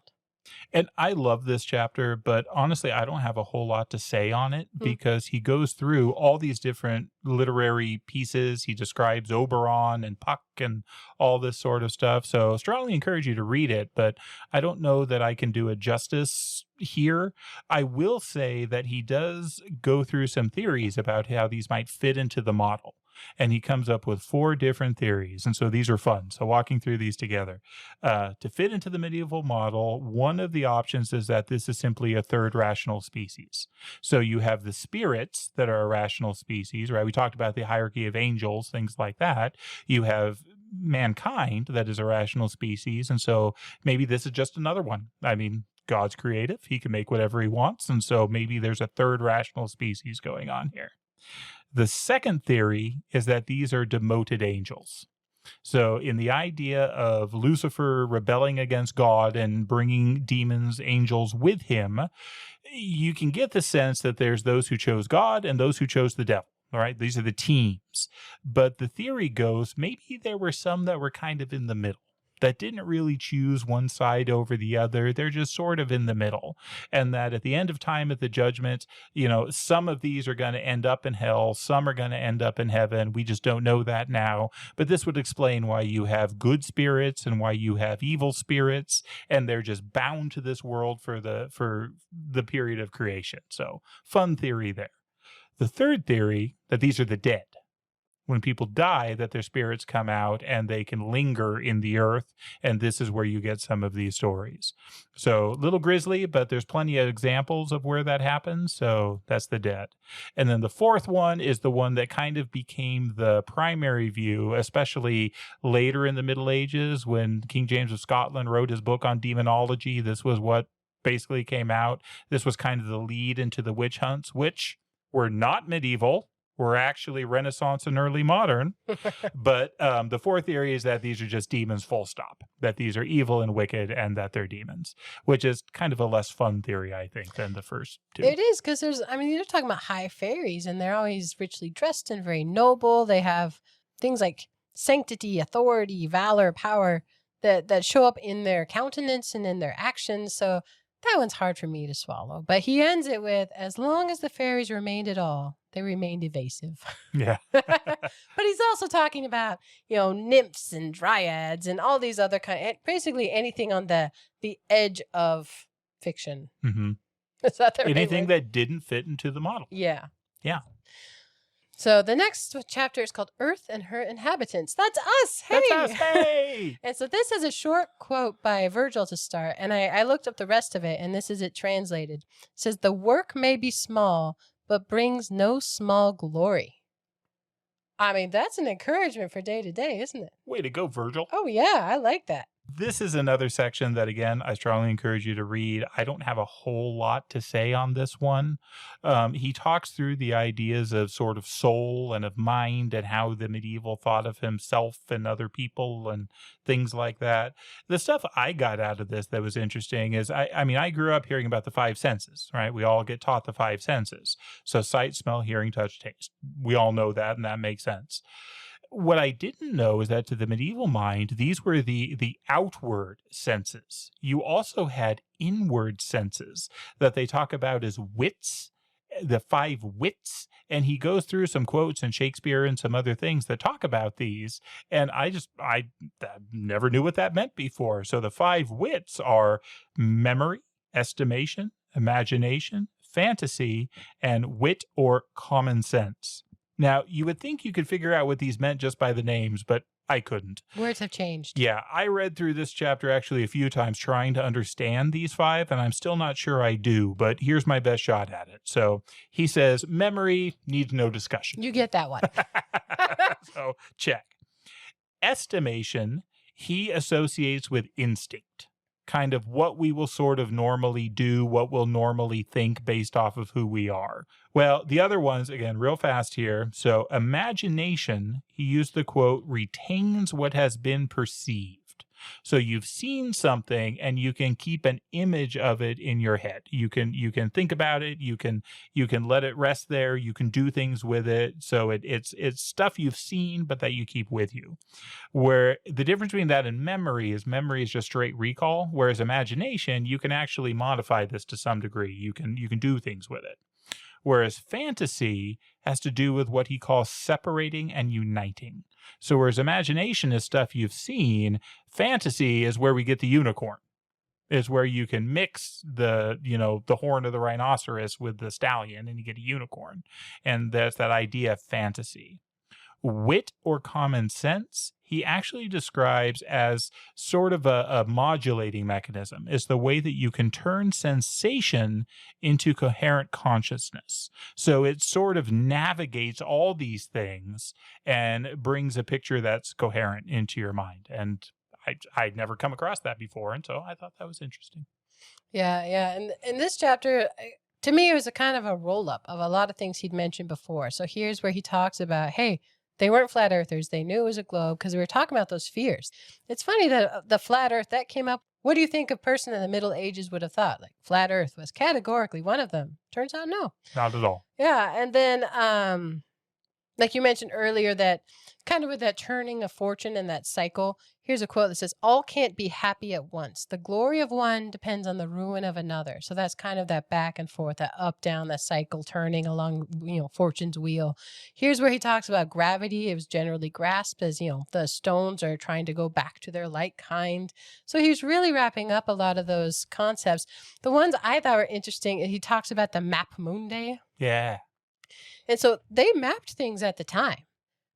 And I love this chapter, but honestly, I don't have a whole lot to say on it because he goes through all these different literary pieces. He describes Oberon and Puck and all this sort of stuff. So strongly encourage you to read it, but I don't know that I can do it justice here. I will say that he does go through some theories about how these might fit into the model. And he comes up with 4 different theories. And so these are fun. So walking through these together. To fit into the medieval model, one of the options is that this is simply a third rational species. So you have the spirits that are a rational species, right? We talked about the hierarchy of angels, things like that. You have mankind that is a rational species. And so maybe this is just another one. I mean, God's creative. He can make whatever he wants. And so maybe there's a third rational species going on here. The second theory is that these are demoted angels. So in the idea of Lucifer rebelling against God and bringing demons, angels with him, you can get the sense that there's those who chose God and those who chose the devil. All right, these are the teams. But the theory goes, maybe there were some that were kind of in the middle, that didn't really choose one side over the other. They're just sort of in the middle. And that at the end of time, at the judgment, some of these are going to end up in hell. Some are going to end up in heaven. We just don't know that now. But this would explain why you have good spirits and why you have evil spirits. And they're just bound to this world for the period of creation. So fun theory there. The third theory, that these are the dead. When people die, that their spirits come out and they can linger in the earth. And this is where you get some of these stories. So a little grisly, but there's plenty of examples of where that happens. So that's the dead. And then the fourth one is the one that kind of became the primary view, especially later in the Middle Ages when King James of Scotland wrote his book on demonology. This was what basically came out. This was kind of the lead into the witch hunts, which were not medieval. Were actually Renaissance and early modern. But the fourth theory is that these are just demons full stop, that these are evil and wicked and that they're demons, which is kind of a less fun theory, I think, than the first 2. It is, because you're talking about high fairies and they're always richly dressed and very noble. They have things like sanctity, authority, valor, power that show up in their countenance and in their actions. So That one's hard for me to swallow. But he ends it with, as long as the fairies remained at all, they remained evasive. Yeah. But he's also talking about, nymphs and dryads and all these other basically anything on the edge of fiction. Mm-hmm. Is that the right Anything word? that didn't fit into the model. Yeah. Yeah. So the next chapter is called Earth and Her Inhabitants. That's us. Hey. That's us. Hey. And so this is a short quote by Virgil to start. And I looked up the rest of it, and this is it translated. It says, the work may be small, but brings no small glory. I mean, that's an encouragement for day to day, isn't it? Way to go, Virgil. Oh, yeah. I like that. This is another section that, again, I strongly encourage you to read. I don't have a whole lot to say on this one. He talks through the ideas of sort of soul and of mind and how the medieval thought of himself and other people and things like that. The stuff I got out of this that was interesting is, I grew up hearing about the five senses, right? We all get taught the five senses. So sight, smell, hearing, touch, taste. We all know that, and that makes sense. What I didn't know is that to the medieval mind, these were the outward senses. You also had inward senses that they talk about as wits, the five wits. And he goes through some quotes in Shakespeare and some other things that talk about these. And I never knew what that meant before. So the five wits are memory, estimation, imagination, fantasy, and wit or common sense. Now, you would think you could figure out what these meant just by the names, but I couldn't. Words have changed. Yeah, I read through this chapter actually a few times trying to understand these five, and I'm still not sure I do, but here's my best shot at it. So he says, memory needs no discussion. You get that one. So check. Estimation, he associates with instinct. Kind of what we will sort of normally do, what we'll normally think based off of who we are. Well, the other ones, again, real fast here. So imagination, he used the quote, retains what has been perceived. So you've seen something and you can keep an image of it in your head. You can think about it. You can let it rest there. You can do things with it. So it's stuff you've seen, but that you keep with you. Where the difference between that and memory is just straight recall. Whereas imagination, you can actually modify this to some degree. You can do things with it. Whereas fantasy has to do with what he calls separating and uniting. So whereas imagination is stuff you've seen, fantasy is where we get the unicorn. Is where you can mix the horn of the rhinoceros with the stallion and you get a unicorn. And that's that idea of fantasy. Wit or common sense, he actually describes as sort of a modulating mechanism. It's the way that you can turn sensation into coherent consciousness. So it sort of navigates all these things and brings a picture that's coherent into your mind. And I'd never come across that before, and so I thought that was interesting. Yeah. And in this chapter, to me, it was a kind of a roll-up of a lot of things he'd mentioned before. So here's where he talks about, hey, they weren't flat earthers. They knew it was a globe because we were talking about those fears. It's funny that the flat earth, that came up. What do you think a person in the Middle Ages would have thought? Like flat earth was categorically one of them. Turns out, no. Not at all. Yeah. And then, like you mentioned earlier, that kind of with that turning of fortune and that cycle, here's a quote that says, all can't be happy at once. The glory of one depends on the ruin of another. So that's kind of that back and forth, that up, down, that cycle turning along, fortune's wheel. Here's where he talks about gravity. It was generally grasped as, the stones are trying to go back to their like kind. So he's really wrapping up a lot of those concepts. The ones I thought were interesting, he talks about the map mundi. Yeah. And so they mapped things at the time,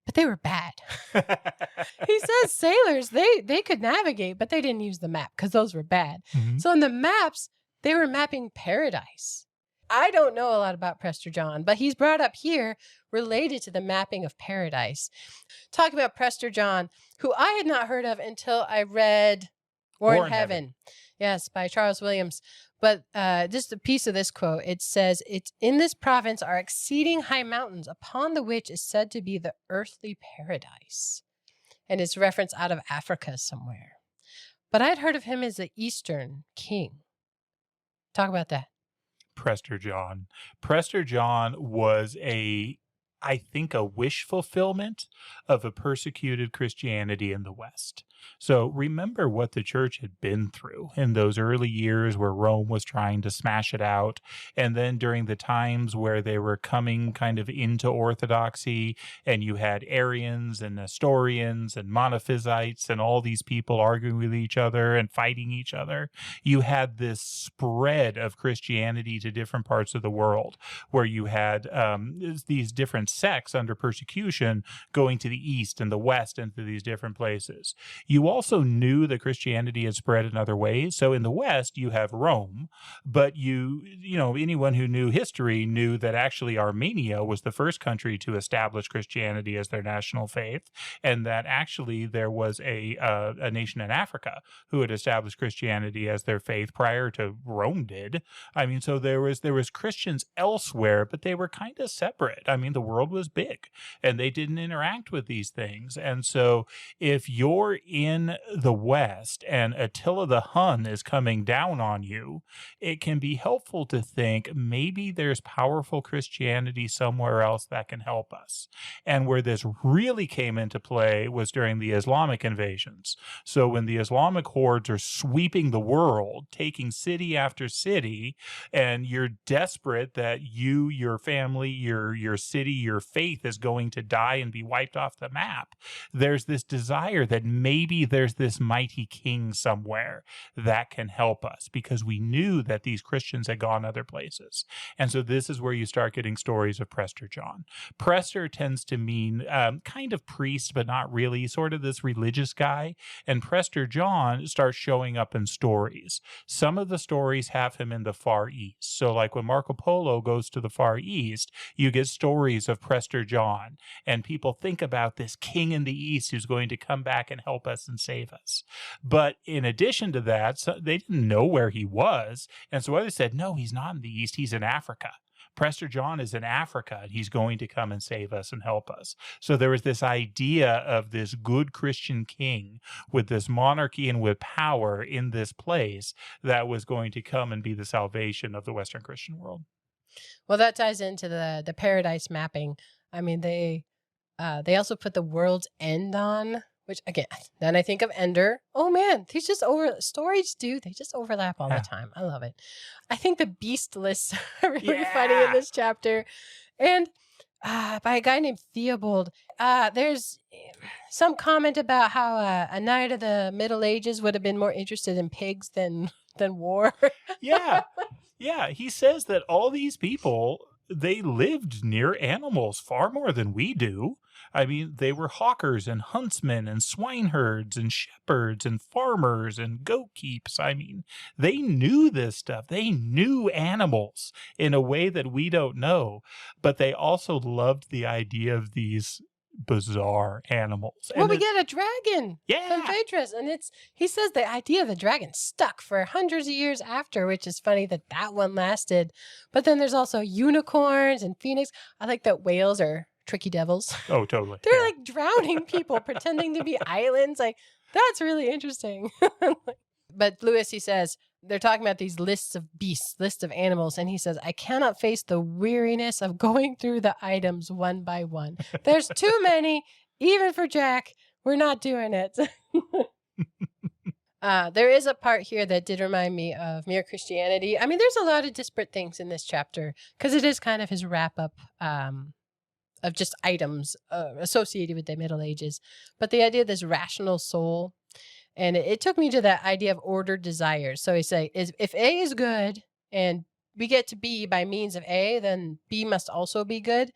but they were bad. He says sailors, they could navigate, but they didn't use the map because those were bad. Mm-hmm. So in the maps, they were mapping paradise. I don't know a lot about Prester John, but he's brought up here related to the mapping of paradise. Talking about Prester John, who I had not heard of until I read War in Heaven. Yes, by Charles Williams. But just a piece of this quote, it says, "It's in this province are exceeding high mountains, upon the which is said to be the earthly paradise." And it's reference out of Africa somewhere. But I'd heard of him as the Eastern king. Talk about that. Prester John. Prester John was I think a wish fulfillment of a persecuted Christianity in the West. So remember what the church had been through in those early years where Rome was trying to smash it out. And then during the times where they were coming kind of into orthodoxy, and you had Arians and Nestorians and Monophysites and all these people arguing with each other and fighting each other. You had this spread of Christianity to different parts of the world where you had these different sects under persecution going to the east and the west and to these different places. You also knew that Christianity had spread in other ways. So in the west, you have Rome, but you know, anyone who knew history knew that actually Armenia was the first country to establish Christianity as their national faith, and that actually there was a nation in Africa who had established Christianity as their faith prior to Rome did. I mean, so there was Christians elsewhere, but they were kind of separate. I mean, the world was big, and they didn't interact with these things. And so if you're in the West and Attila the Hun is coming down on you, it can be helpful to think maybe there's powerful Christianity somewhere else that can help us. And where this really came into play was during the Islamic invasions. So when the Islamic hordes are sweeping the world, taking city after city, and you're desperate that you, your family, your city, your faith is going to die and be wiped off the map, there's this desire that maybe there's this mighty king somewhere that can help us, because we knew that these Christians had gone other places. And so this is where you start getting stories of Prester John. Prester tends to mean kind of priest, but not really, sort of this religious guy. And Prester John starts showing up in stories. Some of the stories have him in the Far East. So like when Marco Polo goes to the Far East, you get stories of Prester John, and people think about this king in the East who's going to come back and help us and save us. But in addition to that, they didn't know where he was. And so others said, no, he's not in the East, he's in Africa. Prester John is in Africa, and he's going to come and save us and help us. So there was this idea of this good Christian king with this monarchy and with power in this place that was going to come and be the salvation of the Western Christian world. Well, that ties into the paradise mapping. I mean, they also put the world's end on, which again, then I think of Ender. Oh man, these stories they just overlap all the time. I love it. I think the beast lists are really funny in this chapter. And by a guy named Theobald, there's some comment about how a knight of the Middle Ages would have been more interested in pigs than war. Yeah. He says that all these people, they lived near animals far more than we do. I mean, they were hawkers and huntsmen and swineherds and shepherds and farmers and goat keeps. I mean, they knew this stuff. They knew animals in a way that we don't know, but they also loved the idea of these bizarre animals. Well, we get a dragon from Phaedrus, and he says the idea of the dragon stuck for hundreds of years after, which is funny that one lasted. But then there's also unicorns and phoenix. I like that whales are tricky devils. Oh, totally. They're like drowning people pretending to be islands. Like, that's really interesting. But Lewis, he says, they're talking about these lists of beasts, lists of animals. And he says, I cannot face the weariness of going through the items one by one. There's too many, even for Jack. We're not doing it. There is a part here that did remind me of Mere Christianity. I mean, there's a lot of disparate things in this chapter because it is kind of his wrap up of just items associated with the Middle Ages. But the idea of this rational soul, and it took me to that idea of ordered desires. So he's saying, if A is good and we get to B by means of A, then B must also be good.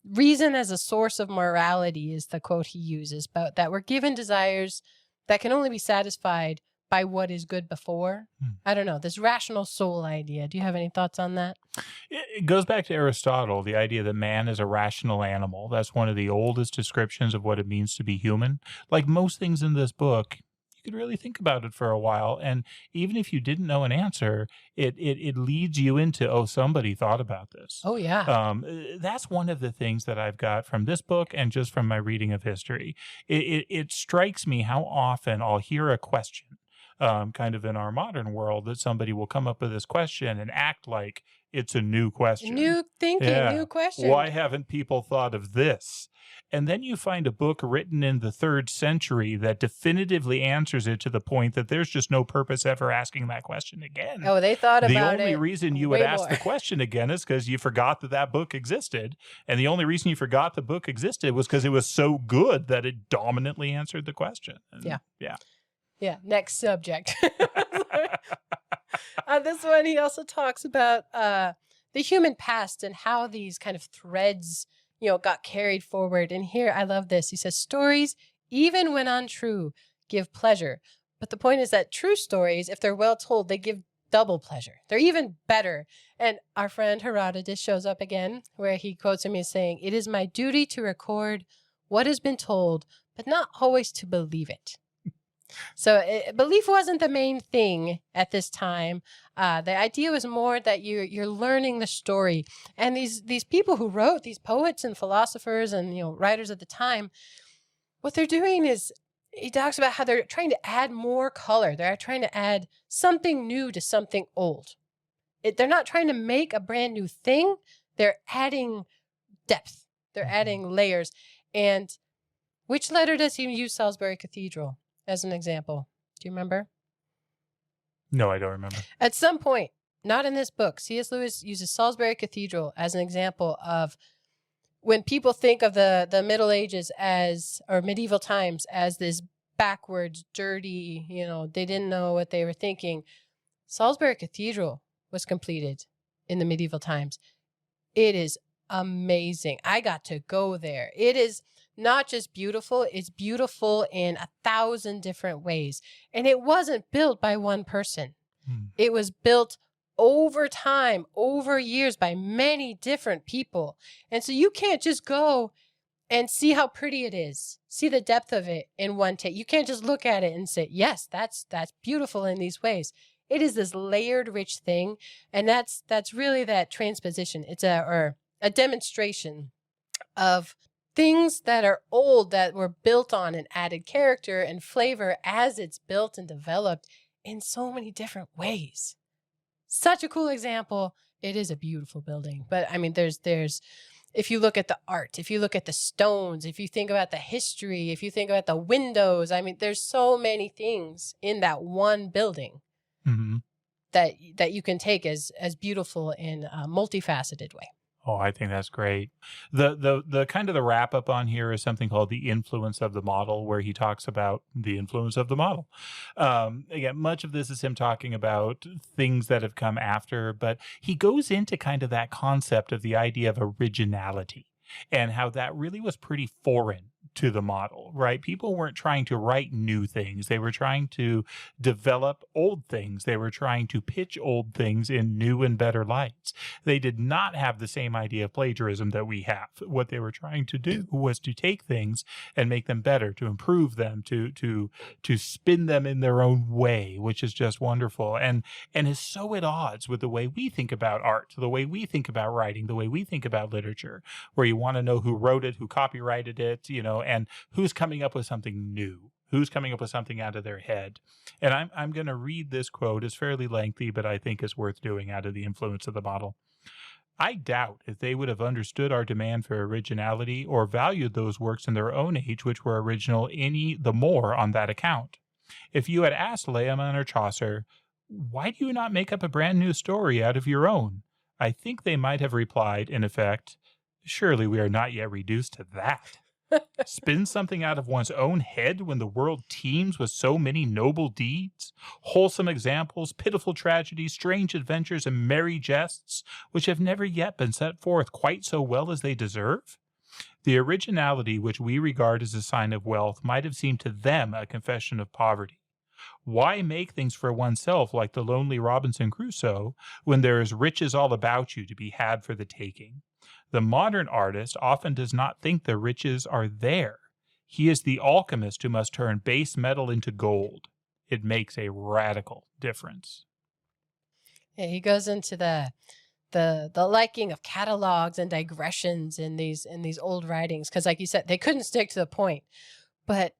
Reason as a source of morality is the quote he uses, but that we're given desires that can only be satisfied by what is good before. I don't know, this rational soul idea. Do you have any thoughts on that? It goes back to Aristotle, the idea that man is a rational animal. That's one of the oldest descriptions of what it means to be human. Like most things in this book, you could really think about it for a while. And even if you didn't know an answer, it leads you into, oh, somebody thought about this. Oh, yeah. That's one of the things that I've got from this book and just from my reading of history. It strikes me how often I'll hear a question kind of in our modern world that somebody will come up with this question and act like It's a new question. New thinking, new question. Why haven't people thought of this? And then you find a book written in the 3rd century that definitively answers it to the point that there's just no purpose ever asking that question again. Oh, they thought about it. The only reason you would ask the question again is because you forgot that book existed. And the only reason you forgot the book existed was because it was so good that it dominantly answered the question. And yeah. Next subject. This one, he also talks about the human past and how these kind of threads, got carried forward. And here, I love this. He says, stories, even when untrue, give pleasure. But the point is that true stories, if they're well told, they give double pleasure. They're even better. And our friend Herodotus shows up again, where he quotes him as saying, "It is my duty to record what has been told, but not always to believe it." So belief wasn't the main thing at this time. The idea was more that you're learning the story. And these people who wrote, these poets and philosophers and writers at the time, what they're doing is, he talks about how they're trying to add more color. They're trying to add something new to something old. They're not trying to make a brand new thing. They're adding depth. They're adding layers. And which letter does he use Salisbury Cathedral as an example? Do you remember? No, I don't remember. At some point, not in this book, C.S. Lewis uses Salisbury Cathedral as an example of when people think of the Middle Ages or medieval times as this backwards, dirty, they didn't know what they were thinking. Salisbury Cathedral was completed in the medieval times. It is amazing. I got to go there. It is not just beautiful, it's beautiful in 1,000 different ways. And it wasn't built by one person. It was built over time, over years, by many different people. And so you can't just go and see how pretty it is, see the depth of it in one take. You can't just look at it and say, yes, that's beautiful in these ways. It is this layered, rich thing. And that's really that transposition. It's a demonstration of things that are old, that were built on and added character and flavor as it's built and developed in so many different ways. Such a cool example. It is a beautiful building. But I mean, there's if you look at the art, if you look at the stones, if you think about the history, if you think about the windows, I mean, there's so many things in that one building that you can take as beautiful in a multifaceted way. Oh, I think that's great. The kind of the wrap up on here is something called the influence of the model, where he talks about the influence of the model. Again, much of this is him talking about things that have come after, but he goes into kind of that concept of the idea of originality and how that really was pretty foreign to the model, right? People weren't trying to write new things. They were trying to develop old things. They were trying to pitch old things in new and better lights. They did not have the same idea of plagiarism that we have. What they were trying to do was to take things and make them better, to improve them, to spin them in their own way, which is just wonderful and is so at odds with the way we think about art, the way we think about writing, the way we think about literature, where you want to know who wrote it, who copyrighted it, and who's coming up with something new, who's coming up with something out of their head. And I'm going to read this quote. It's fairly lengthy, but I think it's worth doing out of the influence of the model. I doubt if they would have understood our demand for originality or valued those works in their own age which were original any the more on that account. If you had asked Layman or Chaucer, why do you not make up a brand new story out of your own? I think they might have replied, in effect, surely we are not yet reduced to that. Spin something out of one's own head when the world teems with so many noble deeds, wholesome examples, pitiful tragedies, strange adventures, and merry jests, which have never yet been set forth quite so well as they deserve? The originality which we regard as a sign of wealth might have seemed to them a confession of poverty. Why make things for oneself like the lonely Robinson Crusoe when there is riches all about you to be had for the taking? The modern artist often does not think the riches are there. He is the alchemist who must turn base metal into gold. It makes a radical difference. Yeah, he goes into the liking of catalogs and digressions in these old writings, because like you said, they couldn't stick to the point. But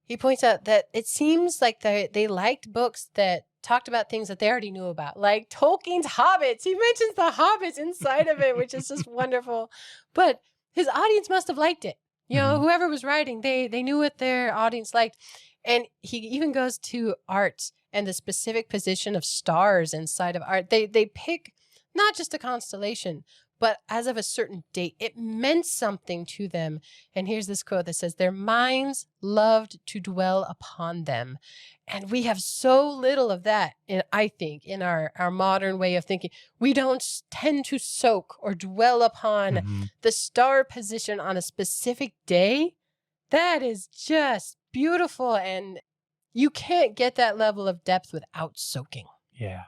he points out that it seems like they liked books that talked about things that they already knew about, like Tolkien's hobbits. He mentions the hobbits inside of it, which is just wonderful. But his audience must have liked it. You know, whoever was writing, they knew what their audience liked. And he even goes to art and the specific position of stars inside of art. They pick not just a constellation, but as of a certain date. It meant something to them. And here's this quote that says, their minds loved to dwell upon them. And we have so little of that, I think, in our modern way of thinking. We don't tend to soak or dwell upon the star position on a specific day. That is just beautiful. And you can't get that level of depth without soaking. Yeah.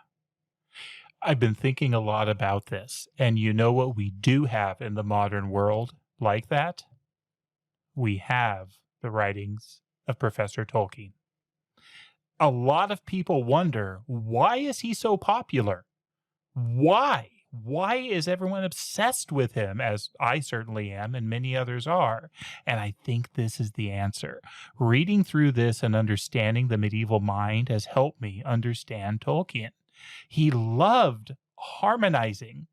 I've been thinking a lot about this. And you know what we do have in the modern world like that? We have the writings of Professor Tolkien. A lot of people wonder, why is he so popular? Why? Why is everyone obsessed with him, as I certainly am and many others are? And I think this is the answer. Reading through this and understanding the medieval mind has helped me understand Tolkien. He loved harmonizing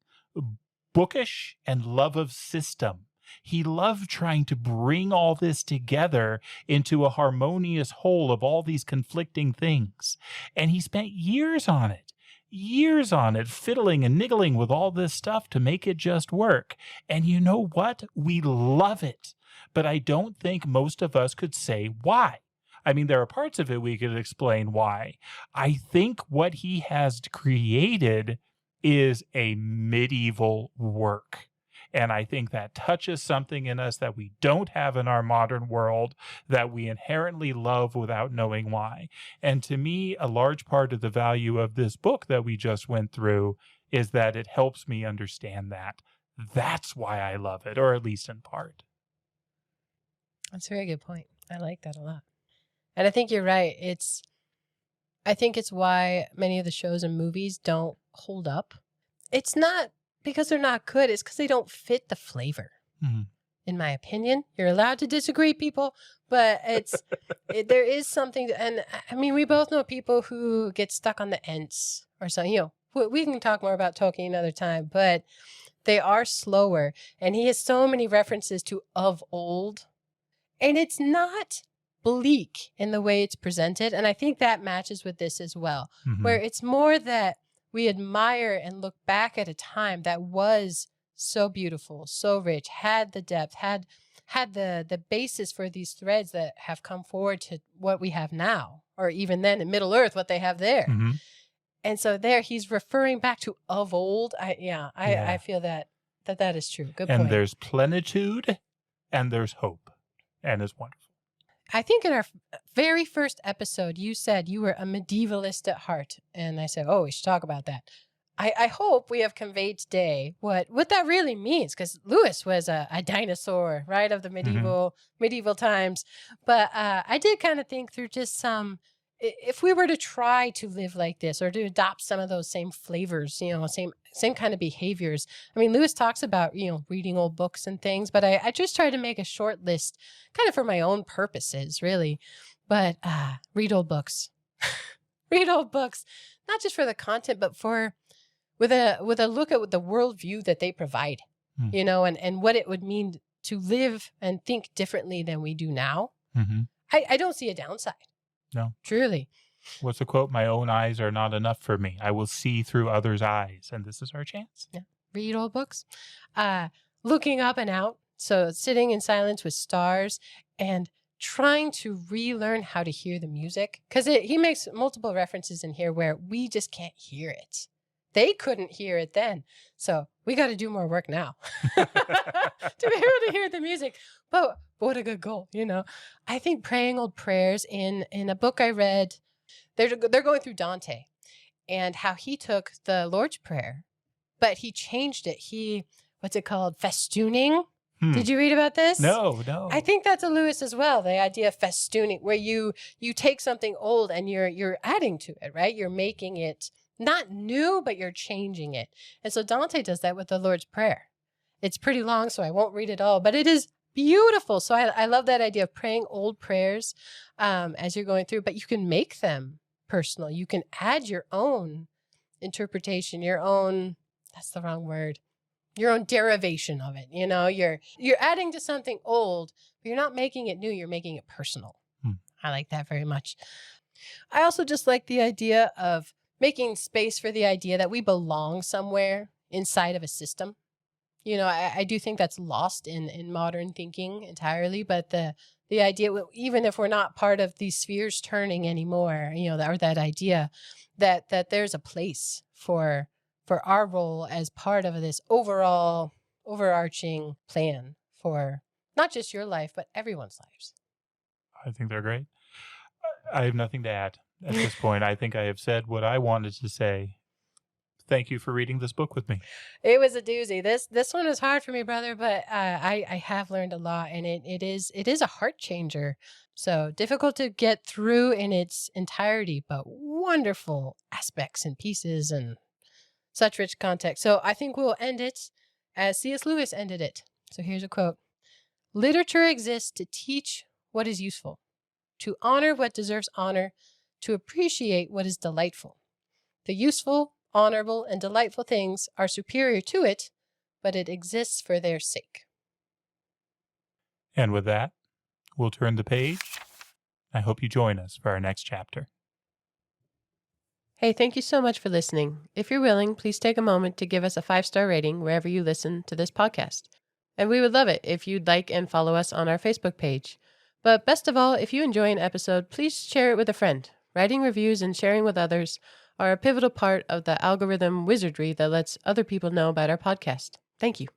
bookish and love of system. He loved trying to bring all this together into a harmonious whole of all these conflicting things. And he spent years on it, fiddling and niggling with all this stuff to make it just work. And you know what? We love it. But I don't think most of us could say why. I mean, there are parts of it we could explain why. I think what he has created is a medieval work. And I think that touches something in us that we don't have in our modern world, that we inherently love without knowing why. And to me, a large part of the value of this book that we just went through is that it helps me understand that. That's why I love it, or at least in part. That's a very good point. I like that a lot. And I think you're right. I think it's why many of the shows and movies don't hold up. It's not because they're not good. It's because they don't fit the flavor. In my opinion, you're allowed to disagree, people, but there is something. And I mean, we both know people who get stuck on the Ents or something. You know, we can talk more about Tolkien another time, but they are slower. And he has so many references to of old. And it's not bleak in the way it's presented. And I think that matches with this as well, where it's more that we admire and look back at a time that was so beautiful, so rich, had the depth, had the basis for these threads that have come forward to what we have now, or even then in Middle Earth, what they have there. And so there he's referring back to of old. I feel that is true. Good point. And there's plenitude and there's hope, and it's wonderful. I think in our very first episode, you said you were a medievalist at heart. And I said, oh, we should talk about that. I hope we have conveyed today what that really means, because Lewis was a dinosaur, right, of the medieval times. But I did kind of think through just some, if we were to try to live like this or to adopt some of those same flavors, you know, same kind of behaviors. I mean, Lewis talks about, you know, reading old books and things, but I just tried to make a short list kind of for my own purposes, really. But read old books. Read old books, not just for the content, but with a look at the worldview that they provide, you know, and what it would mean to live and think differently than we do now. I don't see a downside. No. Truly. What's the quote? My own eyes are not enough for me. I will see through others' eyes. And this is our chance. Yeah. Read old books. Looking up and out. So sitting in silence with stars and trying to relearn how to hear the music. Because he makes multiple references in here where we just can't hear it. They couldn't hear it then. So we got to do more work now to be able to hear the music. But what a good goal, you know. I think praying old prayers in a book I read, they're going through Dante and how he took the Lord's Prayer, but he changed it. What's it called? Festooning. Did you read about this? No. I think that's a Lewis as well. The idea of festooning, where you take something old and you're adding to it, right? You're making it not new, but you're changing it. And so Dante does that with the Lord's Prayer. It's pretty long, so I won't read it all, but it is beautiful. So I love that idea of praying old prayers as you're going through, but you can make them personal. You can add your own interpretation, your own, that's the wrong word, your own derivation of it. You know, you're adding to something old, but you're not making it new, you're making it personal. I like that very much. I also just like the idea of making space for the idea that we belong somewhere inside of a system. You know, I do think that's lost in modern thinking entirely, but the idea, even if we're not part of these spheres turning anymore, you know, or that idea that there's a place for our role as part of this overall overarching plan for not just your life, but everyone's lives. I think they're great. I have nothing to add at this point. I think I have said what I wanted to say. Thank you for reading this book with me. It was a doozy. This one was hard for me, brother, but I have learned a lot, and it is a heart changer. So difficult to get through in its entirety, but wonderful aspects and pieces and such rich context. So I think we'll end it as C.S. Lewis ended it. So here's a quote. Literature exists to teach what is useful, to honor what deserves honor, to appreciate what is delightful. The useful, honorable, and delightful things are superior to it, but it exists for their sake. And with that, we'll turn the page. I hope you join us for our next chapter. Hey, thank you so much for listening. If you're willing, please take a moment to give us a 5-star rating wherever you listen to this podcast. And we would love it if you'd like and follow us on our Facebook page. But best of all, if you enjoy an episode, please share it with a friend. Writing reviews and sharing with others are a pivotal part of the algorithm wizardry that lets other people know about our podcast. Thank you.